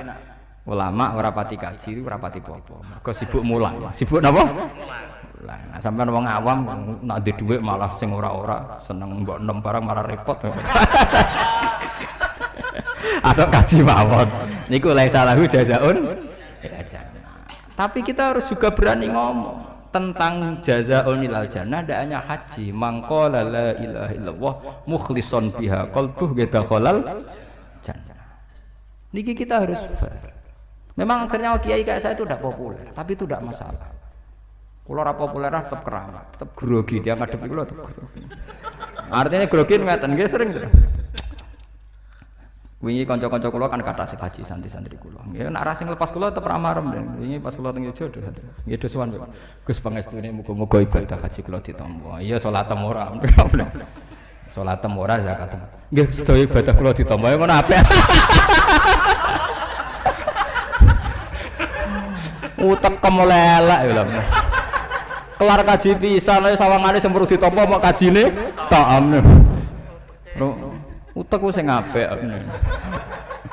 ulama ora pati kaji ora pati apa-apa. Mergo sibuk mulang. Sibuk napa? Lah, sampean wong awam nek ndek dhuwit malah sing ora-ora seneng mbok enem barang malah repot. Ada kaji mawon. Niku laisa lahu jazaa'un. Tapi kita harus juga berani ngomong tentang jazaa'un ilal jannah, tidak hanya haji. Mangqala la ilaha illallah mukhlishon biha qalbuh dakhalal jannah. Niki kita harus fair. Memang akhirnya kiai kayak saya itu tidak populer, tapi itu tidak masalah. Kalau ora populer tetap keramat, tetap grogi, dia ngadepi kula tetap grogi. Artinya grogi ngeten nggih sering. Wingi kanca-kanca kula kan kathah sing haji santri-santri kula. Nggih nek ra sing lepas kula tetep ramarem. Wingi pas kula teng Yogyakarta santri. Nggih do sowan Gus pangestune muga-muga ibadah haji kula ditampa. Iya salatem ora. Salatem ora zakatem. Nggih sedaya ibadah kula ditampa ngono apik. Utek kemelelek ya lho. Kelar kaji pisan ae sawangane sing perlu ditampa mok kajine tok amne. Utek ku sing apik.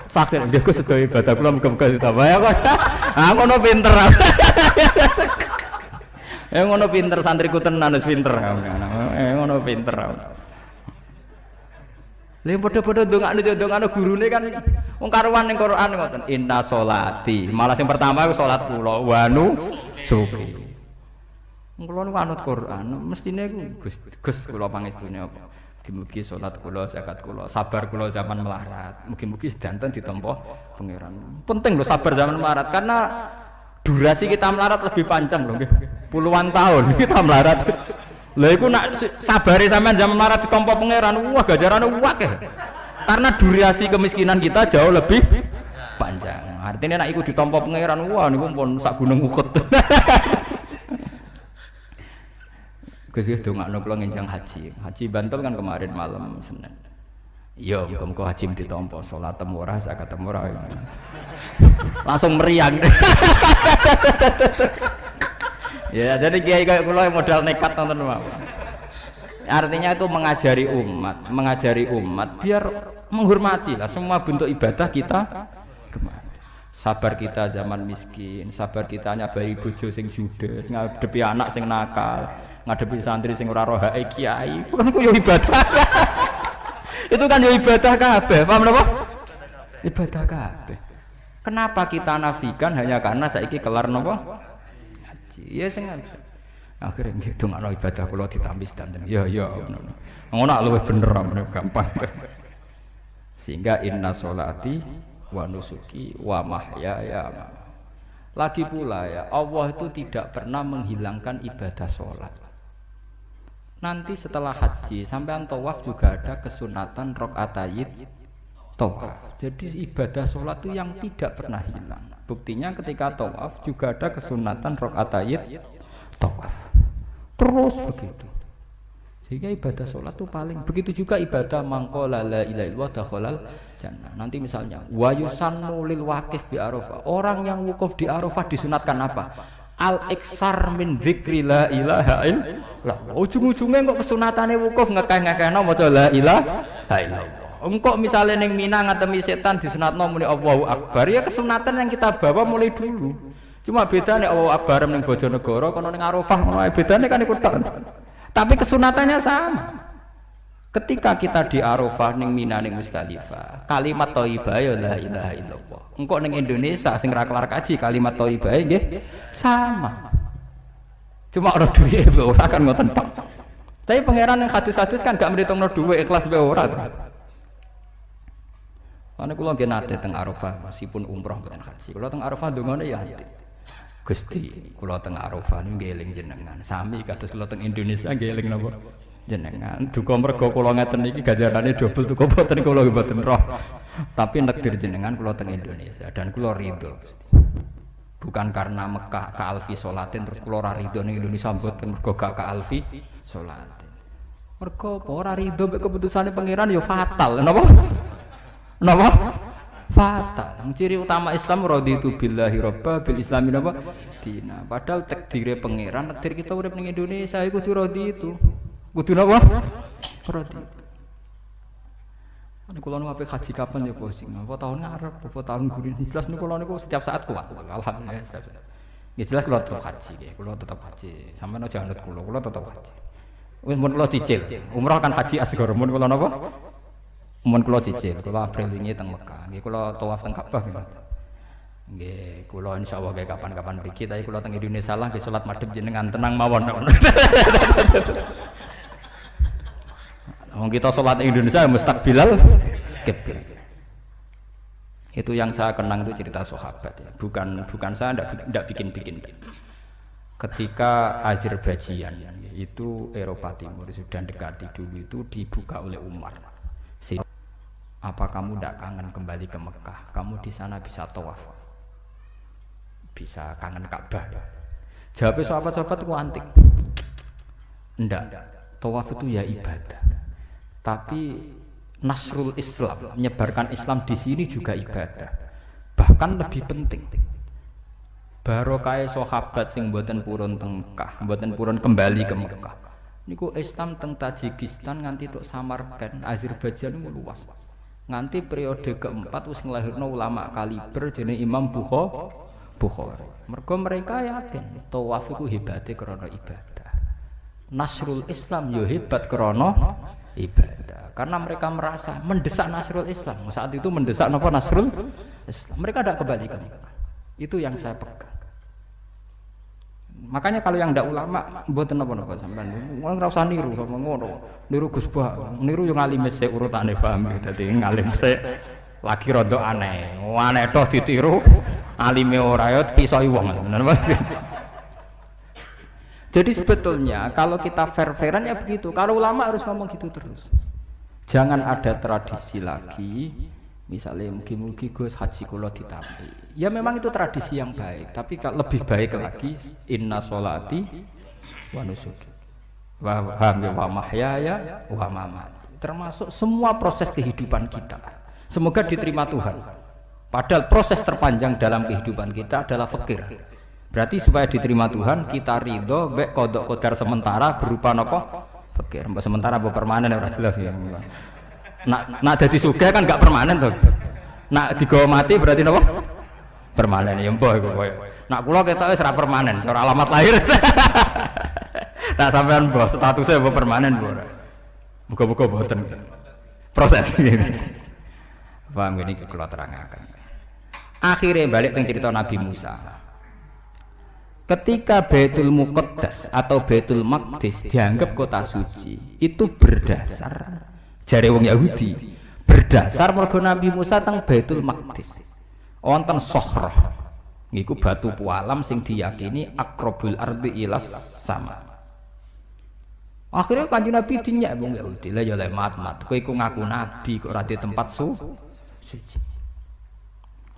Sakit nggih ku sedaya ibadah kula muga-muga ditampa ya kok. Ah ngono pinter. Ngono pinter santriku tenan wis pinter. Ngono pinter. Lha padha-padha ndongakno gurune kan wong karuan ning Quran ngoten. Inna sholati. Malah sing pertama ku salat kula wa nusuki. Kula niku anut Quran, mestine Gus kula pangestune apa? Mugi-mugi salat kula, zakat kula, sabar kula zaman melarat. Mugi-mugi sedanten ditampa pangeran. Penting lho sabar zaman melarat karena durasi kita melarat lebih panjang lho nggih. Puluhan tahun kita melarat. Lha iku nak sabare sampean zaman melarat ditampa pangeran, wah gajarane akeh. Karena durasi kemiskinan kita jauh lebih panjang. Artinya nak iku ditampa pangeran, wah niku pun sak gunung Uhud. Gus dongakno kula ngenjang haji. Haji Bantul kan kemarin malam Senin. Iya, muga-muga haji ditampa, salat temu ora, zakat temu ora. Langsung meriang. Ya, jadi kiai kayak kula modal nekat nonton mawon. Artinya itu mengajari umat biar menghormati lah semua bentuk ibadah kita hormati. Sabar kita zaman miskin, sabar kita nyabahi bojo sing judes, ngadepi anak sing nakal, ngadepi santri sing ora roh hae kiai. Kan ku yo ibadah. Itu kan yo ibadah kabeh, paham napa? Ibadah kabeh. Kenapa kita nafikan hanya karena saiki kelar napa? Haji. Ya sing akhirnya ngitung ana ibadah kula ditampis danten. Ya ngono. Ngono luwih bener gampang. Sehingga inna sholati wa nusuki wa mahyaya. Lagi pula ya, Allah itu tidak pernah menghilangkan ibadah sholat. Nanti setelah haji sampean tawaf juga ada kesunatan rakaatayit tawaf. Jadi ibadah sholat itu yang tidak pernah hilang. Buktinya ketika tawaf juga ada kesunatan rakaatayit tawaf. Terus begitu. Sehingga ibadah sholat itu paling. Begitu juga ibadah mangqala la ilaha illallah dakhalal jannah. Nanti misalnya wa yusannu lil waqif bi Arafah. Orang yang wukuf di Arafah disunatkan apa? Al-iksar min dzikri la ilaha illallah. Ujung-ujungnya kok kesunatane wukuf ngekeh-ngekehno maca la ilaha illallah. Engkok misalnya ning Mina ngatemi setan disunatno muni Allahu Akbar, ya kesunatan yang kita bawa mulai dulu. Cuma bedane Allahu Akbar ning Bojonegoro kono ning Arafah ngono ae bedane kan iku tok. Tapi kesunatannya sama. Ketika kita di Arafah ning Mina ning Musdalifah, kalimat thayyibah ya la ilaha illallah. Engko ning Indonesia sing ra kelar kaji kalimat thayyibah nggih sama. Cuma ora duwe ora kan ngoten tok. Tapi pangeran yang hadis-hadis kan gak mrihitungno duwe ikhlas be ora to. Ana kula nggih nate teng Arafah meskipun umroh mboten haji. Kula teng Arafah ndongane ya hati. Gusti, kula teng Arafah nggih eling jenengan. Sami kados kula teng Indonesia nggih eling napa jenengan. Duka mergo kula ngeten iki ganjarane dobel duka boten kula mboten roh. Tapi nekdir jenengan kula teng Indonesia dan kula ridho Gusti. Bukan karena Mekah ka alfi salatin terus kula ora ridho ning Indonesia mboten mergo gak ka alfi salatin. Mergo apa ora ridho mek keputusane pangeran ya fatal. Napa? Napa? Fatal. Ciri utama Islam raditu billahi robba bil islami napa? Dina. Padahal takdire pangeran takdir kita urip ning Indonesia iku kudu raditu. Kudu napa? Raditu. Nek kula nu ape haji kapan ya posing. Apa tahun ngarep, apa tahun gurin. Jelas niku kula niku setiap saat kuat. Alhamdulillah setiap saat. Ya jelas kula tetep haji nggih. Kula tetep haji. Sampeyan aja anut kula tetep haji. Wis mun kula cicil. Umrah kan haji asgar mun kula napa? Mun kula cicil, kula April wingi teng Mekah. Nggih kula tawaf teng Ka'bah nggih. Nggih, kula insyaallah nggih kapan-kapan mriki tapi kula teng Indonesia lah nggih salat madhep jenengan tenang mawon. Wong kita salat Indonesia mustaqbilal qiblah. Itu yang saya kenang itu cerita sahabat ya. Bukan saya ndak bikin-bikin. Ketika Azerbaijan itu Eropa Timur sudah dekati dulu itu dibuka oleh Umar. Apa kamu tidak kangen kembali ke Mekah? Kamu di sana bisa tawaf, bisa kangen Ka'bah. Jawabnya sahabat-sahabat itu antik. Enggak, tawaf itu ya ibadah. Tapi nasrul Islam, menyebarkan Islam di sini juga ibadah. Bahkan lebih penting. Barokah sahabat sing mboten purun teng Mekah, mboten purun kembali ke Mekah. Niku Islam teng Tajikistan nganti tok Samarkand, Azerbaijan niku luas. Nganti periode keempat wis nglahirno ulama kaliber jenenge Imam Bukhari. Mergo mereka yakin tawaf iku hebate krana ibadah. Nasrul Islam yo hebat krana ibadah. Karena mereka merasa mendesak Nasrul Islam. Saat itu mendesak napa Nasrul Islam. Mereka tidak kembali ke Mekah. Itu yang saya pegang. Makanya kalau yang ndak ulama mboten napa-napa sampean. Wong ora usah niru sama ngono. Niru Gus Bah, niru yo ngalim sik urutane paham ya. Dadi ngalim sik lagi rada aneh. Aneh tok ditiru, alime ora ya pisoi wong. Jadi sebetulnya kalau kita fair-fairan ya begitu. Kalau ulama harus ngomong gitu terus. Jangan ada tradisi lagi. Misalnya mungkin Gus haji kula ditampi. Ya memang itu tradisi yang baik, tapi lebih baik lagi inna sholati wa nusuki wa mahyaya wa mamati. Termasuk semua proses kehidupan kita. Semoga diterima Tuhan. Padahal proses terpanjang dalam kehidupan kita adalah fikir. Berarti supaya diterima Tuhan kita ridho mbek kodok kodar sementara berupa napa? Fikir. Mbak sementara apa permanen ora jelas ya. Nak dadi sugih kan gak permanen to. Nak digawa mati berarti napa? Permanen ya mbah iku koyo. Nak kula ketoke wis ora permanen, ora alamat lahir. Nah sampean mbah statusnya apa permanen mbah ora. Muga-muga boten. Proses gitu. Paham gini kula terangaken. Akhirnya balik teng cerita Nabi Musa. Ketika Baitul Muqaddas atau Baitul Maqdis dianggap kota suci, itu berdasar jare wong Yahudi berdasar mergo Nabi Musa teng Baitul Maqdis wonten Sokhrah niku batu pualam sing diyakini akrobul ardi ilas sama. Akhirnya Kanjeng Nabi dinyak wong Yahudi lah ya le mat kowe iku ngaku nabi kok ora di tempat suci.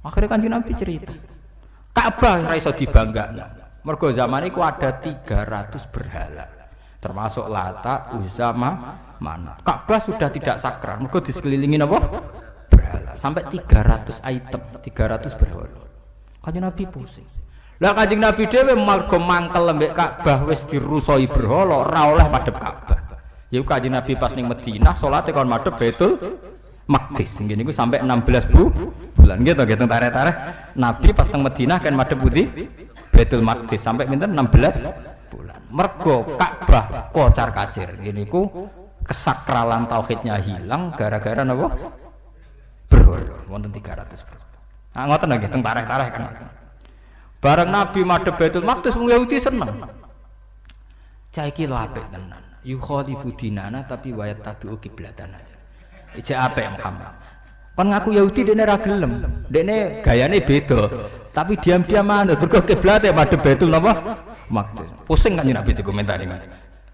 Akhirnya Kanjeng Nabi cerita Ka'bah ora iso dibanggakno mergo zaman iku ada 300 berhala termasuk Lata, Uzza, Manat. Ka'bah sudah tidak sakral, mergo disekelilingi apa? Berhala. Sampai 300 item, 300 berhala. Kanjeng Nabi pusing. Lah Kanjeng Nabi dhewe marga mangkel lembek Ka'bah wis dirusoi berhala, ora oleh madhep Ka'bah. Ya Kanjeng Nabi pas ning Madinah salate kon madhep Baitul Maqdis. Nggih niku sampai 16 bulan nggih to nggih tarikh-tarikh. Nabi pas teng Madinah kan madhep pundi? Baitul Maqdis sampai pinten 16 bulan. Mergo Ka'bah kocar-kacir. Ngene niku kesakralan tauhidnya hilang gara-gara napa? Berhala. Wonten 300 berhala. Nah ngoten nggih teng tarikh-tarikh kan ngoten. Bareng Nabi madhep Baitul Maqdis wong Yahudi seneng. Cah iki lho apik tenan. Yukhalifu dinana tapi wayat tabi'u kiblatana. Ijek apik Muhammad. Kon ngaku Yahudi dene ra gelem. Dene gayane beda. Tapi diam-diam manut mergo kiblate madhep Baitul napa? Maqdis. Pusing kan Nabi dikomentari kan.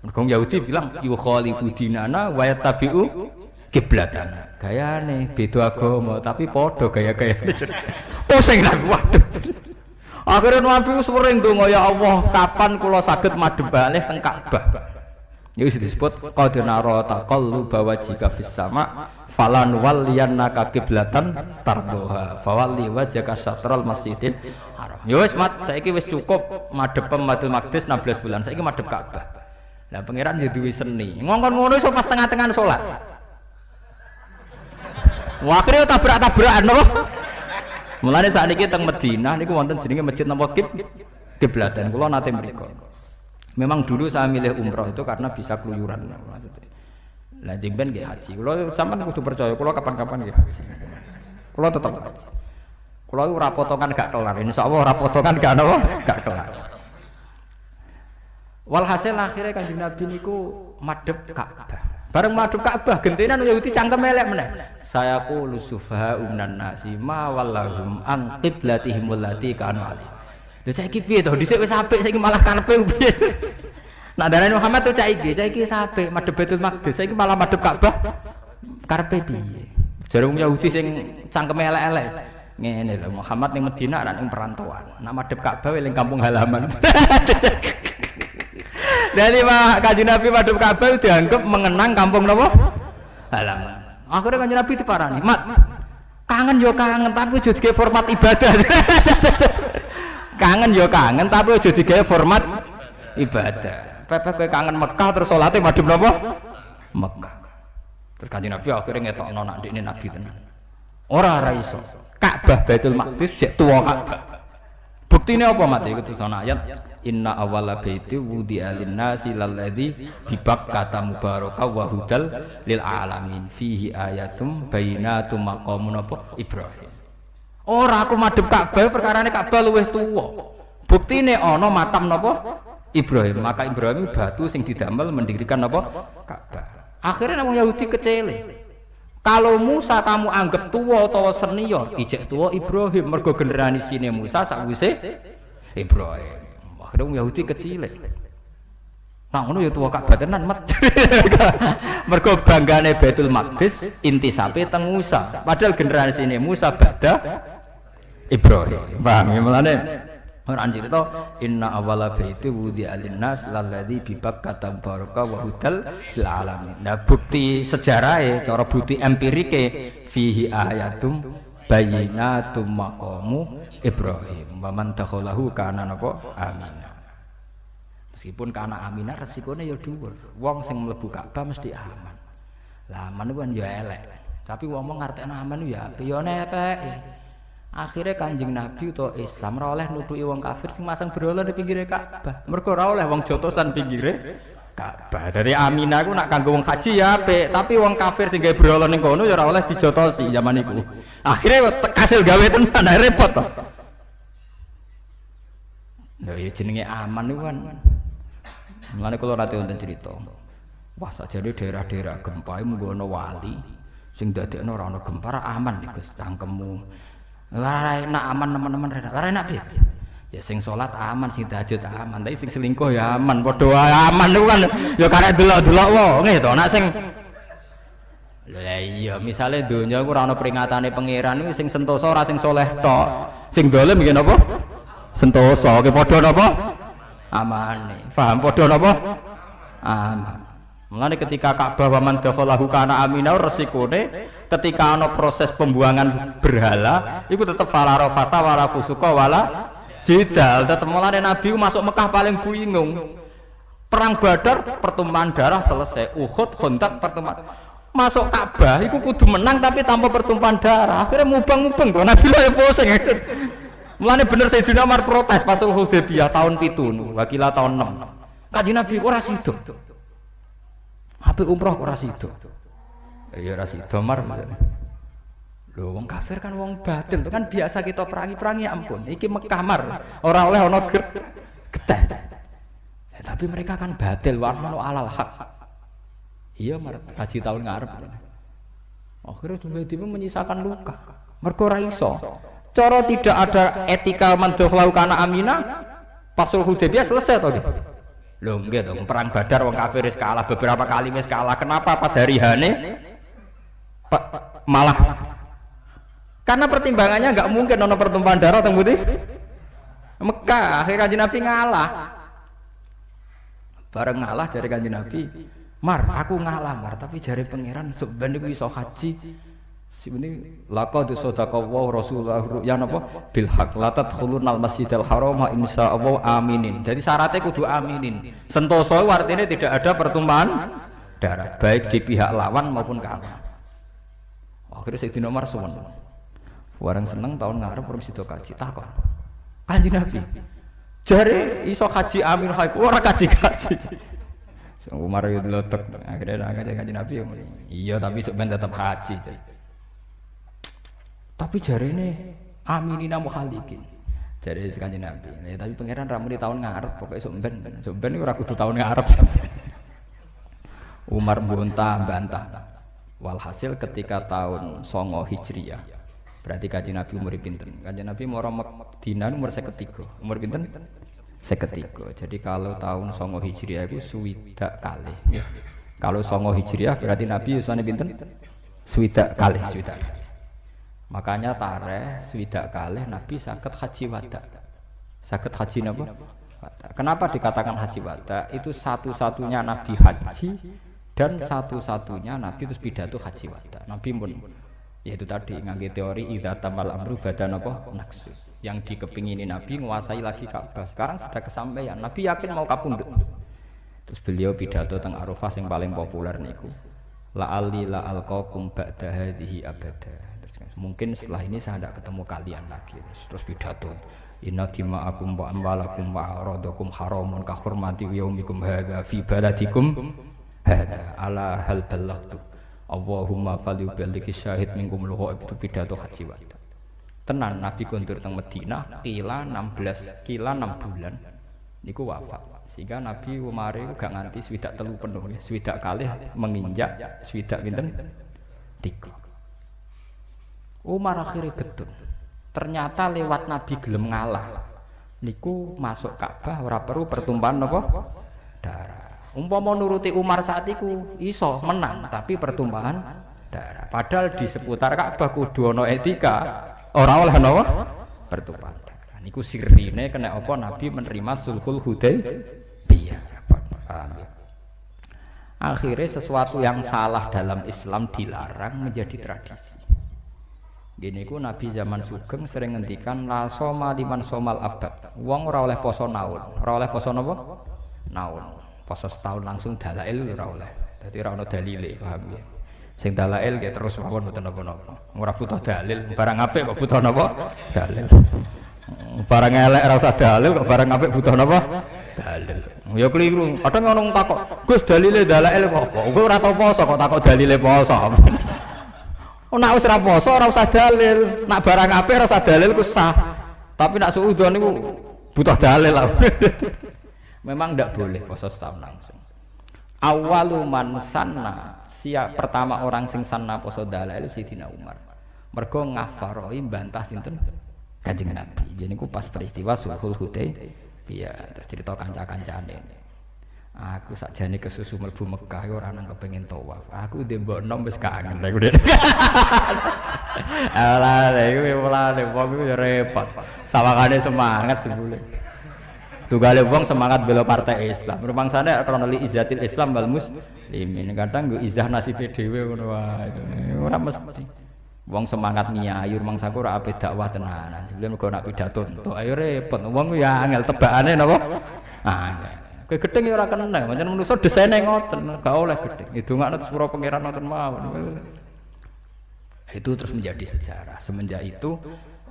Mergo Yahudi bilang yukhalifu dinana wa yattabi'u kiblatana. Gayane beda agama tapi padha gaya-gayane. Pusing lah waduh. Akhirnya Nabi sering donga ya Allah, kapan kula saged madhep balik teng Ka'bah. Iki disebut qad nara taqalluba wajhika fis sama falan walliyannaka kiblatan tardoha fawalli wajhaka syatral masjidil haram. Ya wis mat, saiki wis cukup madhep Baitul Maqdis 16 bulan. Saiki madhep Ka'bah. Lah pangeran ya duwe seni. Ngongkon ngono iso pas tengah-tengah salat. Wah, akhirnya tabrak-tabrakan lho. Mulane sakniki teng Madinah niku wonten jenenge masjid napa kiblatan. Kula nate mriku. Memang dulu saya milih umroh itu karena bisa keluyuran maksudnya. Lah jengben nggih haji. Kula sampean kudu percaya kula kapan-kapan nggih haji. Kula tetep haji. Kula iku ora potongan gak kelar. Insyaallah ora potongan gak napa gak kelar. Walhasil akhirnya Kanjeng Nabi niku madhep Ka'bah. Bareng madhep Ka'bah gentenan Yahudi cangkem elek meneh. Saya qulu sufaha minan nasi ma wallahum an qiblatihim allati kanu alaiha. Lha saiki piye to? Dhisik wis apik saiki malah karepe piye? Nak darani Muhammad tuh saiki wis apik madhep Baitul Maqdis saiki malah madhep Ka'bah karepe piye? Jare wong Yahudi sing cangkeme elek-elek. Ngene lho Muhammad ning Madinah ora ning perantauan. Nak madhep Ka'bah eling kampung halaman. Dari Kanjeng Nabi madhep Ka'bah dianggap mengenang kampung napa? Halaman. Akhirnya Kanjeng Nabi diparani, "Mat, kangen yo kangen tapi aja digawe format ibadah." Kangen yo kangen tapi aja digawe format ibadah. Pepe kowe kangen Mekah terus salate madhep napa? Mekah. Terus Kanjeng Nabi akhirnya ngetokno nek ndekne nabi tenan. Ora iso. Ka'bah Baitul Maqdis sik tuwa Ka'bah. Buktine apa mate iku tulisan ayat inna awwala baiti wudi'a lin-nasi lalladzi bi Bakkah mubaraka wa hudal lil alamin fihi ayatum bayyinatum maqamun Ibrahim. Ora aku madhep Ka'bah perkarane Ka'bah luwih tuwa. Buktine ana makam napa? Ibrahim. Maka Ibrahim batu sing didamel mendirikan apa? Ka'bah. Akhirnya wong Yahudi kecele. Kalau Musa kamu anggap tua atau senior, ijek tua Ibrahim mergo generasine Musa sakwise Ibrahim. Akhirnya wong Yahudi kecile. Nah ngono ya tua Ka'bah tenan mat. Mergo banggane Baitul Maqdis intisape teng Musa. Padahal generasine Musa bada Ibrahim. Paham ya mulane Quran cerita inna awwala baiti wudi'a linnas lalladzi bi Bakkah baraka wa hudal lil alamin. Nah bukti sejarah cara bukti empirike fihi ayatum bayyinatum maqamu Ibrahim wa man dakhalahu kana napa aminah. Meskipun kana aminah resikone ya dhuwur. Wong sing mlebu Ka'bah mesti aman. Lah aman ku kan ya elek. Tapi wong ngartekno aman ya apik ya nepek. Akhirnya Kanjeng Nabi utawa Islam ora oleh nutuki wong kafir sing masang berhala di pinggire Ka'bah. Mergo ora oleh wong jotosan pinggire Ka'bah. Dari Aminah ku nak kanggo wong haji ya apik, tapi wong kafir sing gawe berhala ning kono ya ora oleh dijotosi zaman iku. Akhirnya kasil gawe tenan repot to. Lha ya jenenge aman niku kan. Mulane kula nate wonten crita. Wah sajane daerah-daerah gempa munggo ana wali sing dadekno ora ana gempa aman iki Gus cangkemmu. Lara enak aman teman-teman lara enak piye? Ya sing salat aman, sing tahajud aman, tapi sing selingkuh ya aman, padha aman niku kan ya karek delok-delok wonge to. Nek sing lha iya misale donya ku ora ana peringatane pangeran niku sing sentosa ora sing saleh tok. Sing dolim nggih napa? Sentosa, ki padha napa? Amane. Paham padha napa? Aman. Mulane ketika Ka'bah wa man dakhalahu kana aminah resikone ketika ana proses pembuangan berhala iku tetep fala rafata wala fusuqa wala jidal. Tetep mulane Nabi masuk Mekah paling bingung. Perang Badar pertumpahan darah selesai, Uhud Khandaq pertumpahan. Masuk Ka'bah iku kudu menang tapi tanpa pertumpahan darah. Akhirnya mubang-mubang kok Nabi lho pusing. Mulane bener Sayyidina Umar protes pas Hudaybiyah tahun 7, wakila tahun 6. Kanjeng Nabi ora sido. Ape umroh ora sido. Ya ora sido mar. Lho wong kafir kan wong batil itu kan biasa kita perangi-perangi ya ampun. Iki Mekah mar. Ora oleh ana geteh. Tapi mereka kan batil wa manu alal haq. Iya mar kaji tahun ngarep. Akhirnya tiba-tiba menyisakan luka. Mergo ora iso. Cara tidak ada etika mandhahlau kana amina. Pasul Hudaybiyah selesai to gitu. Loh enggak dong, perang Badar wong kafir wis kalah beberapa kali wis kalah. Kenapa pas hari Hane malah karena pertimbangannya enggak mungkin ono pertumpahan darah teng putih Mekah. Akhirnya Kanjeng Nabi ngalah. Bareng ngalah dari Kanjeng Nabi, "Mar, aku ngalah Mar, tapi jare pangeran sebenarnya iso haji." Sini laqad sadaqallahu rasulullah ya napa bil haq la tadkhulunal masjidal haram insyaallah aminin. Jadi syaratnya kudu aminin. Sentosa artinya tidak ada pertumpahan darah baik di pihak lawan maupun kawan. Akhirnya Sayyidina Umar suwen. Warang seneng tahun ngarep urung sida kaji takon. Kanjeng Nabi. Jare iso haji amin haik ora kaji-kaji. Umar yo letek akhirnya Kanjeng Nabi iya tapi sok ben tetep haji. Tapi jari ini aminina mukhalikin jari Kanjeng Nabi ya, tapi pangeran ramu di tahun ngarep pokoknya sumben itu kudu tahun ngarep. Umar bantah walhasil ketika tahun 9 Hijriah berarti Kanjeng Nabi umur pinten Kanjeng Nabi moro Madinah umur 53 umur pinten 53. Jadi kalau tahun 9 Hijriah itu swidak kalih ya. Kalau 9 Hijriah berarti Nabi yuswane pinten swidak kalih swidak. Makanya tareh swidak kalih Nabi saged haji wada. Saged haji napa? Kenapa dikatakan haji wada? Itu satu-satunya Nabi haji dan satu-satunya Nabi terus pidato haji wada. Nabi pun yaitu tadi ngangge teori idza tamal amru badan apa naksus. Yang dikepingini Nabi menguasai lagi Ka'bah. Sekarang sudah kesampaian. Nabi yakin mau kapundhut. Terus beliau pidato teng Arafah yang paling populer niku. La'alli la'alqakum ba'da hadhihi abada. Mungkin setelah ini saya tidak ketemu kalian lagi. Terus pidato inna dima'akum wa amwalakum wa aradakum haramun ka hurmati yaumikum hadza fi baladikum hadza ala hal ballaghtu Allahumma falyuballighi syahid minkum al-ghaib. Itu pidato haji wada. Tenan Nabi kondur teng Madinah kila 16 kila 6 bulan niku wafat. Sehingga Nabi Umar itu gak nganti swidak telu penuh ya, swidak kalih menginjak swidak pinten 3. Umar akhirnya getun. Ternyata lewat Nabi gelem ngalah. Niku masuk Ka'bah ora perlu pertumpahan apa? Darah. Umpama nuruti Umar saat itu iso menang, tapi pertumpahan darah. Padahal di seputar Ka'bah kudu ana etika, ora oleh napa? Pertumpahan darah. Niku sirine kena apa Nabi menerima sulhul Hudaybiyah. Paham ya? Akhirnya sesuatu yang salah dalam Islam dilarang menjadi tradisi. Gini ku Nabi zaman Sugeng sering ngendikan la soma liman somal abad. Wong ora oleh poso naun. Ora oleh poso napa? Naun. Poso setahun langsung dalail ora oleh. Dadi ora ono dalile, paham ya. Sing dalail nggih terus mawon mboten napa-napa. Ora butuh dalil, barang apik kok butuh napa? Dalil. Barang elek ora usah dalil kok barang apik butuh napa? Dalil. Ya keliru. Kadang ono wong takok, "Gus dalile dalail kok apa?" Kowe ora tau poso kok takok dalile poso. Nek wis ora poso ora usah dalil. Nak barang apik ora usah dalil ku sah. Tapi nak suudzon niku butuh dalil lah. Memang ndak boleh poso setahun langsung. Awalu man sanna, pertama orang sing sanna poso dalail Sayyidina Umar. Mergo ngafaroi bantah sinten? Kanjeng Nabi. Yen niku pas peristiwa Sulhul Hudaybiyah, terus cerita kanca-kancane. Aku sakjane kesusu mlebu Mekah ora nang kepengin tawaf. Aku ndek mbok enom wis kangen aku dek. Alah, iku mulane wong iku repot. Sawangane semangat jebule. Tunggale wong semangat bela partai Islam. Rumangsane krana li izzatil Islam wal muslimin. Kadang nggo izah nasibe dhewe ngono wae. Ora mesti. Wong semangat nyayu rumangsaku ora ape dakwah tenanan. Jebule mergo nak pidato entuk ayo repot. Wong ya angel tebakane napa? Angel. Kowe gedeng ya ora kena, pancen manusa desaine ngoten, gak oleh gedeng. Idungakno sepuro pangeran ngoten mawon. Itu terus menjadi sejarah. Semenjak itu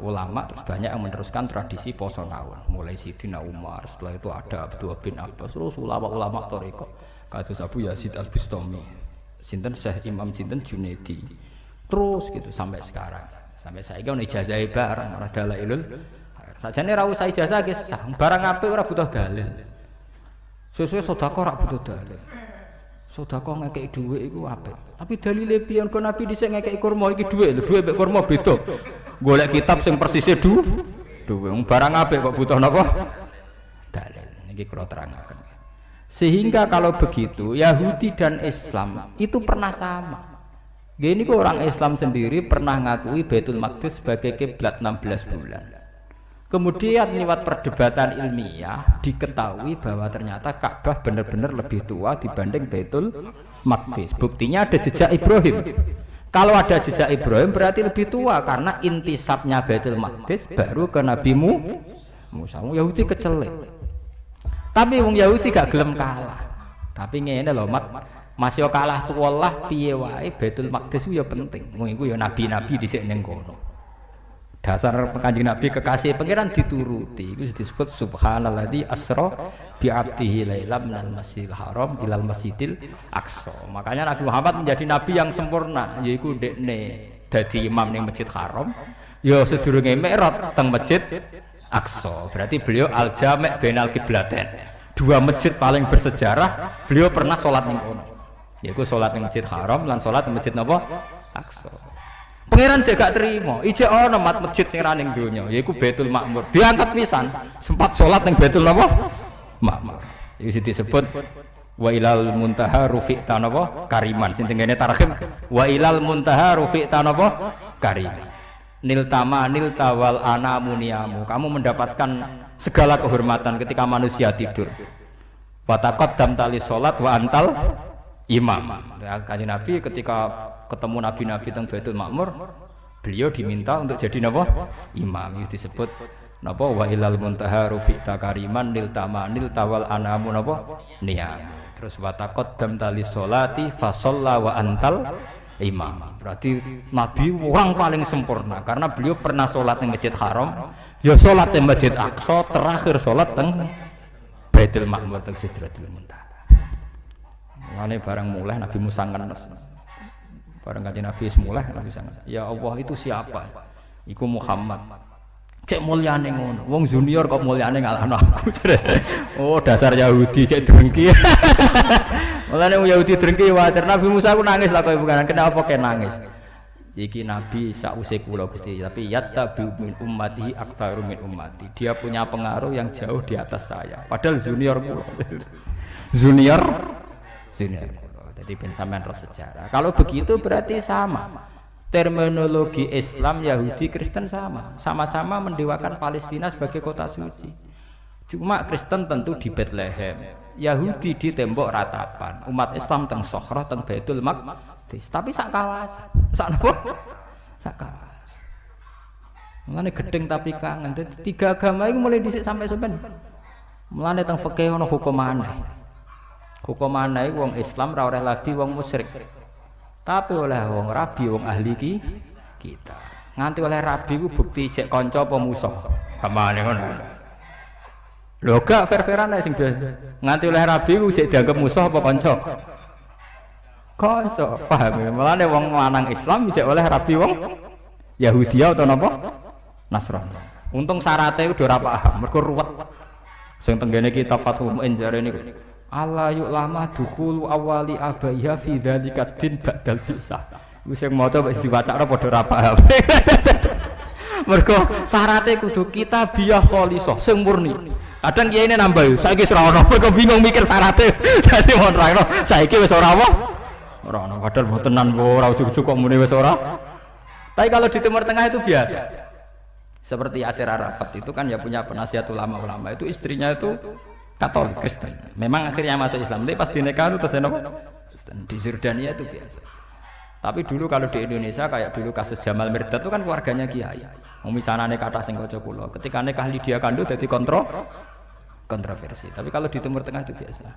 ulama terus banyak yang meneruskan tradisi poso naun. Mulai Sayyidina Umar, setelah itu ada Abdullah bin Abbas, terus ulama-ulama thariqah kados Abu Yazid Al-Bustami, sinten Syekh Imam sinten Junaidi. Terus gitu sampai sekarang. Sampai saiki ono ijazah barang ora dalailul. Sajane ra usah ijazah ge sah. Barang apik ora butuh dalil. Sesuai sedekah ora butuh dalil. Sedekah ngekeki dhuwit iku apik. Tapi dalile piye kok Nabi dhisik ngekeki kurma iki dhuwit lho, dhuwit mek kurma beda. Golek kitab sing persise dhuwit. Barang apik kok butuh napa? Dalil. Niki kula terangaken. Sehingga kalau begitu Yahudi dan Islam itu pernah sama. Gini kok orang Islam sendiri pernah ngakui Baitul Maqdis sebagai kiblat 16 bulan. Kemudian lewat perdebatan ilmiah diketahui bahwa ternyata Ka'bah benar-benar lebih tua dibanding Baitul Maqdis. Buktinya ada jejak Ibrahim. Kalau ada jejak Ibrahim berarti lebih tua karena intisabnya Baitul Maqdis baru ke Nabi Musa. Yahudi kecelek. Tapi wong Yahudi gak gelem kalah. Tapi ngene lho, masih kalah tuwalah piye wae Baitul Maqdis ku ya penting. Wong iku ya nabi-nabi dhisik ning kono. Dasar Kanjeng Nabi kekasih pangeran dituruti. Itu disebut subhanalladzi asra bi 'abdihi lailam minal masjidil haram ilal masjidil aqsa. Makanya Nabi Muhammad menjadi nabi yang sempurna, yaiku ndekne dadi imam ning Masjid Haram, ya sedurunge mi'raj teng Masjid Aqsa. Berarti beliau al-jami' bainal qiblatain. Dua masjid paling bersejarah, beliau pernah salat ning kono. Yaiku salat ning Masjid Haram lan salat ning Masjid napa? Aqsa. Pangeran sik gak terima, ijek ana mat masjid sing ra ning donya, yaiku Baitul Ma'mur. Diangkat pisan, sempat salat ning Baitul napa? Ma'mur. Iki disebut wa ilal muntaha rufi'ta napa? Kariman. Sing tengene tarhim wa ilal muntaha rufi'ta napa? Kariman. Nilta wal anamu niyamu. Kamu mendapatkan segala kehormatan ketika manusia tidur. Wa taqaddam tali salat wa antal imam. Kanjeng Nabi ketika ketemu nabi-nabi teng Baitul Ma'mur, beliau diminta untuk jadi napa? Imam. Itu disebut napa wa ilal muntaha rufi'ta kariman nilta wal anamu napa? Niyam. Terus wa taqaddam tali sholati fa shalla wa antal imam. Berarti Nabi orang paling sempurna karena beliau pernah sholat di Masjid Haram, ya sholat di Masjid Aqsa, terakhir sholat di Baitul Ma'mur teng Sidratul Muntaha. Mulane barang mulai Nabi Musa ngenes. Barang Kanjeng Nabi mulai Nabi sangat. Ya Allah itu siapa? Iku Muhammad. Cek mulyane ngono. Wong junior kok mulyane ngalahno aku. Oh, dasar Yahudi cek drengki. Mulane wong Yahudi drengki wajar. Nabi Musa ku nangis lah kowe bukan. Kenapa kok nangis? Iki Nabi sausé kula Gusti, tapi yattabi min ummatihi aktsaru min ummati. Dia punya pengaruh yang jauh di atas saya. Padahal junior kula. Junior. Jadi ben sampean ros sejarah. Kalau begitu berarti sama. Terminologi Islam, Yahudi, Kristen sama-sama mendewakan Palestina sebagai kota suci. Cuma Kristen tentu di Bethlehem, Yahudi di tembok ratapan, umat Islam teng Sokhroh, teng Baitul Maqdis. Tapi sak kawasan, sak napa? Sak kawasan. Mulane gedeng tapi kangen. Dadi tiga agama itu mulai dhisik sampai sampean. Mulane teng fikih ana hukum aneh. Hukum aneh wong Islam ora oleh lagi wong musyrik. Tapi oleh wong rabi wong ahli kita nganti oleh rabi ku bukti cek kanca apa musuh kamane ngono lho gak fair-fairan sing nganti oleh rabi ku cek dianggap musuh apa kanca paham ya mulane wong lanang Islam cek oleh rabi wong Yahudi atau napa Nasrani untung syaratnya udah ora paham mergo ruwet sing tenggene kitab Fathul Mu'in jarene niku Allah yuk lama dukhulu awali abaiha fi dzalika din ba'dal bisah. Wis sing maca wis diwacakno padha ra paham. Mergo syaraté kudu kitabiyah khalisah sing murni. Kadang kiai ini nambah, saiki wis ora ono, mergo bingung mikir syaraté. Dadi mon rangno, saiki wis ora apa? Ora ono, padahal mbotenan ora ujug-ujug kok muni wis ora. Tapi kalau di Timur Tengah itu biasa. Seperti Yasir Arafat itu kan ya punya penasihat ulama-ulama itu istrinya itu Katolik Kristen. Memang akhirnya masuk Islam. Tapi pas dinikah itu terus Kristen. Di Jordania itu biasa. Tapi dulu kalau di Indonesia kayak dulu kasus Jamal Mirdad itu kan keluarganya kiai. Misalnya kata sing kaca kula, ketika nikah Lydia Kando dadi kontroversi. Tapi kalau di Timur Tengah itu biasa.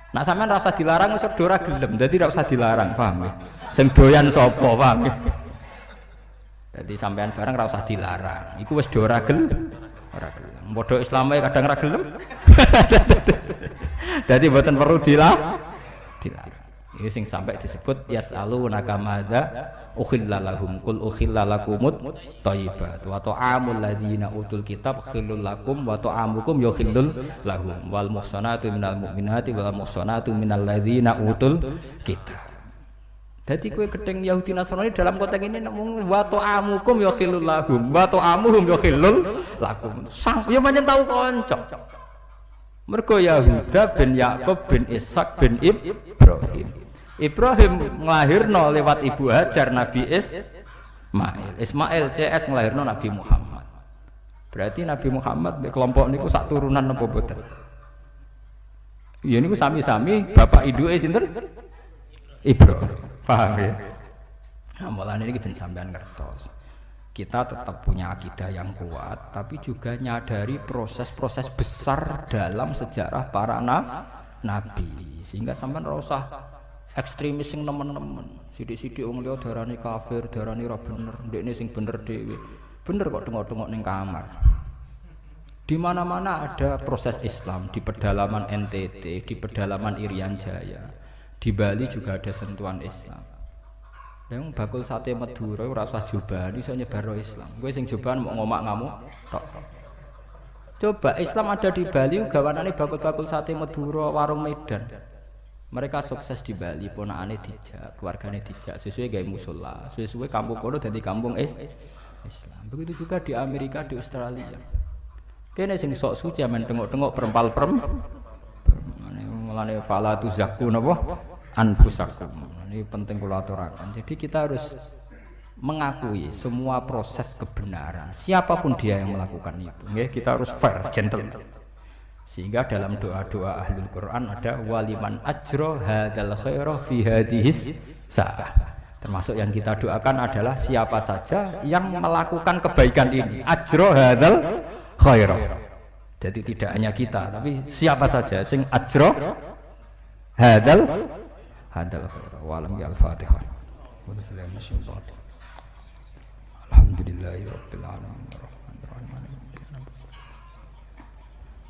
Nah sampean rasa dilarang wis ora gelem. Dadi ora usah dilarang, paham ya? Sing doyan sapa, paham ya? Dadi sampean bareng ora usah dilarang. Iku wis ora gelem. Ora gelem. Modho Islame kadang ora gelem. Dadi mboten perlu dilarang. Iki sing sampai disebut yas'alunaka madza ukhilla lahum qul ukhilla lakumut thayyibat wa ta'amul ladzina utul kitab khillul lakum wa ta'amukum yukhillul lahum wal muhsanatu minal mu'minati wal muhsanatu minal ladzina utul kitab. Dadi kowe gedeng Yahudi Nasrani dalam konteks ini ngomong wa ta'amukum yukhillul lahum wa ta'amuhum yukhillul lakum. Sang ya pancen tau kanca. Mergo Yahuda bin Yakub bin Ishak bin Ibrahim. Ibrahim nglahirno lewat ibu Hajar Nabi Ismail. Ismail CS nglahirno Nabi Muhammad. Berarti Nabi Muhammad kelompok niku sak turunan napa boten? Ya niku sami-sami bapak ibuke sinten? Ibrahim. Paham ya? Nah, mulane iki ben sampean ngertos. Kita tetap punya akidah yang kuat, tapi juga nyadari proses-proses besar dalam sejarah para nabi. Sehingga sampean ora usah ekstremis sing nemen-nemen. Sithik-sithik wong liya darani kafir, darani ora bener, ndekne sing bener dhewe. Bener kok tengok-tengok ning kamar. Di mana-mana ada proses Islam, di pedalaman NTT, di pedalaman Irian Jaya. Di Bali juga ada sentuhan Islam. Yang bakul sate Madura ora usah jobani iso nyebar Islam. Kowe sing joban mau ngomak ngamuk tok. Coba Islam ada di Bali gawanane bakul-bakul sate Madura warung Medan. Mereka sukses di Bali, ponakane dijak, keluargane dijak, sesuai gawe musala, sesuai kampung kono dadi kampung Islam. Begitu juga di Amerika, di Australia. Kene sing sok suci men tengok-tengok perempal-perem. Mulane fala tu zakku napa? Anfusakum. Ini penting kula aturaken. Jadi kita harus mengakui semua proses kebenaran. Siapapun dia yang melakukan itu, nggih, kita harus fair, gentle. Sehingga dalam doa-doa Ahlul Quran ada waliman ajro hadzal khaira fi hadhis sa'ah. Termasuk yang kita doakan adalah siapa saja yang melakukan kebaikan ini ajro hadzal khaira. Jadi tidak hanya kita, tapi siapa saja sing ajro hadzal khaira. Walam ya al-Fatihah. Alhamdulillahirabbil alamin.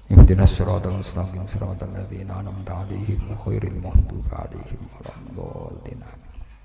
Ihdinas siratal mustaqim siratal ladzina an'amta 'alaihim ghairil maghdubi 'alaihim waladdallin.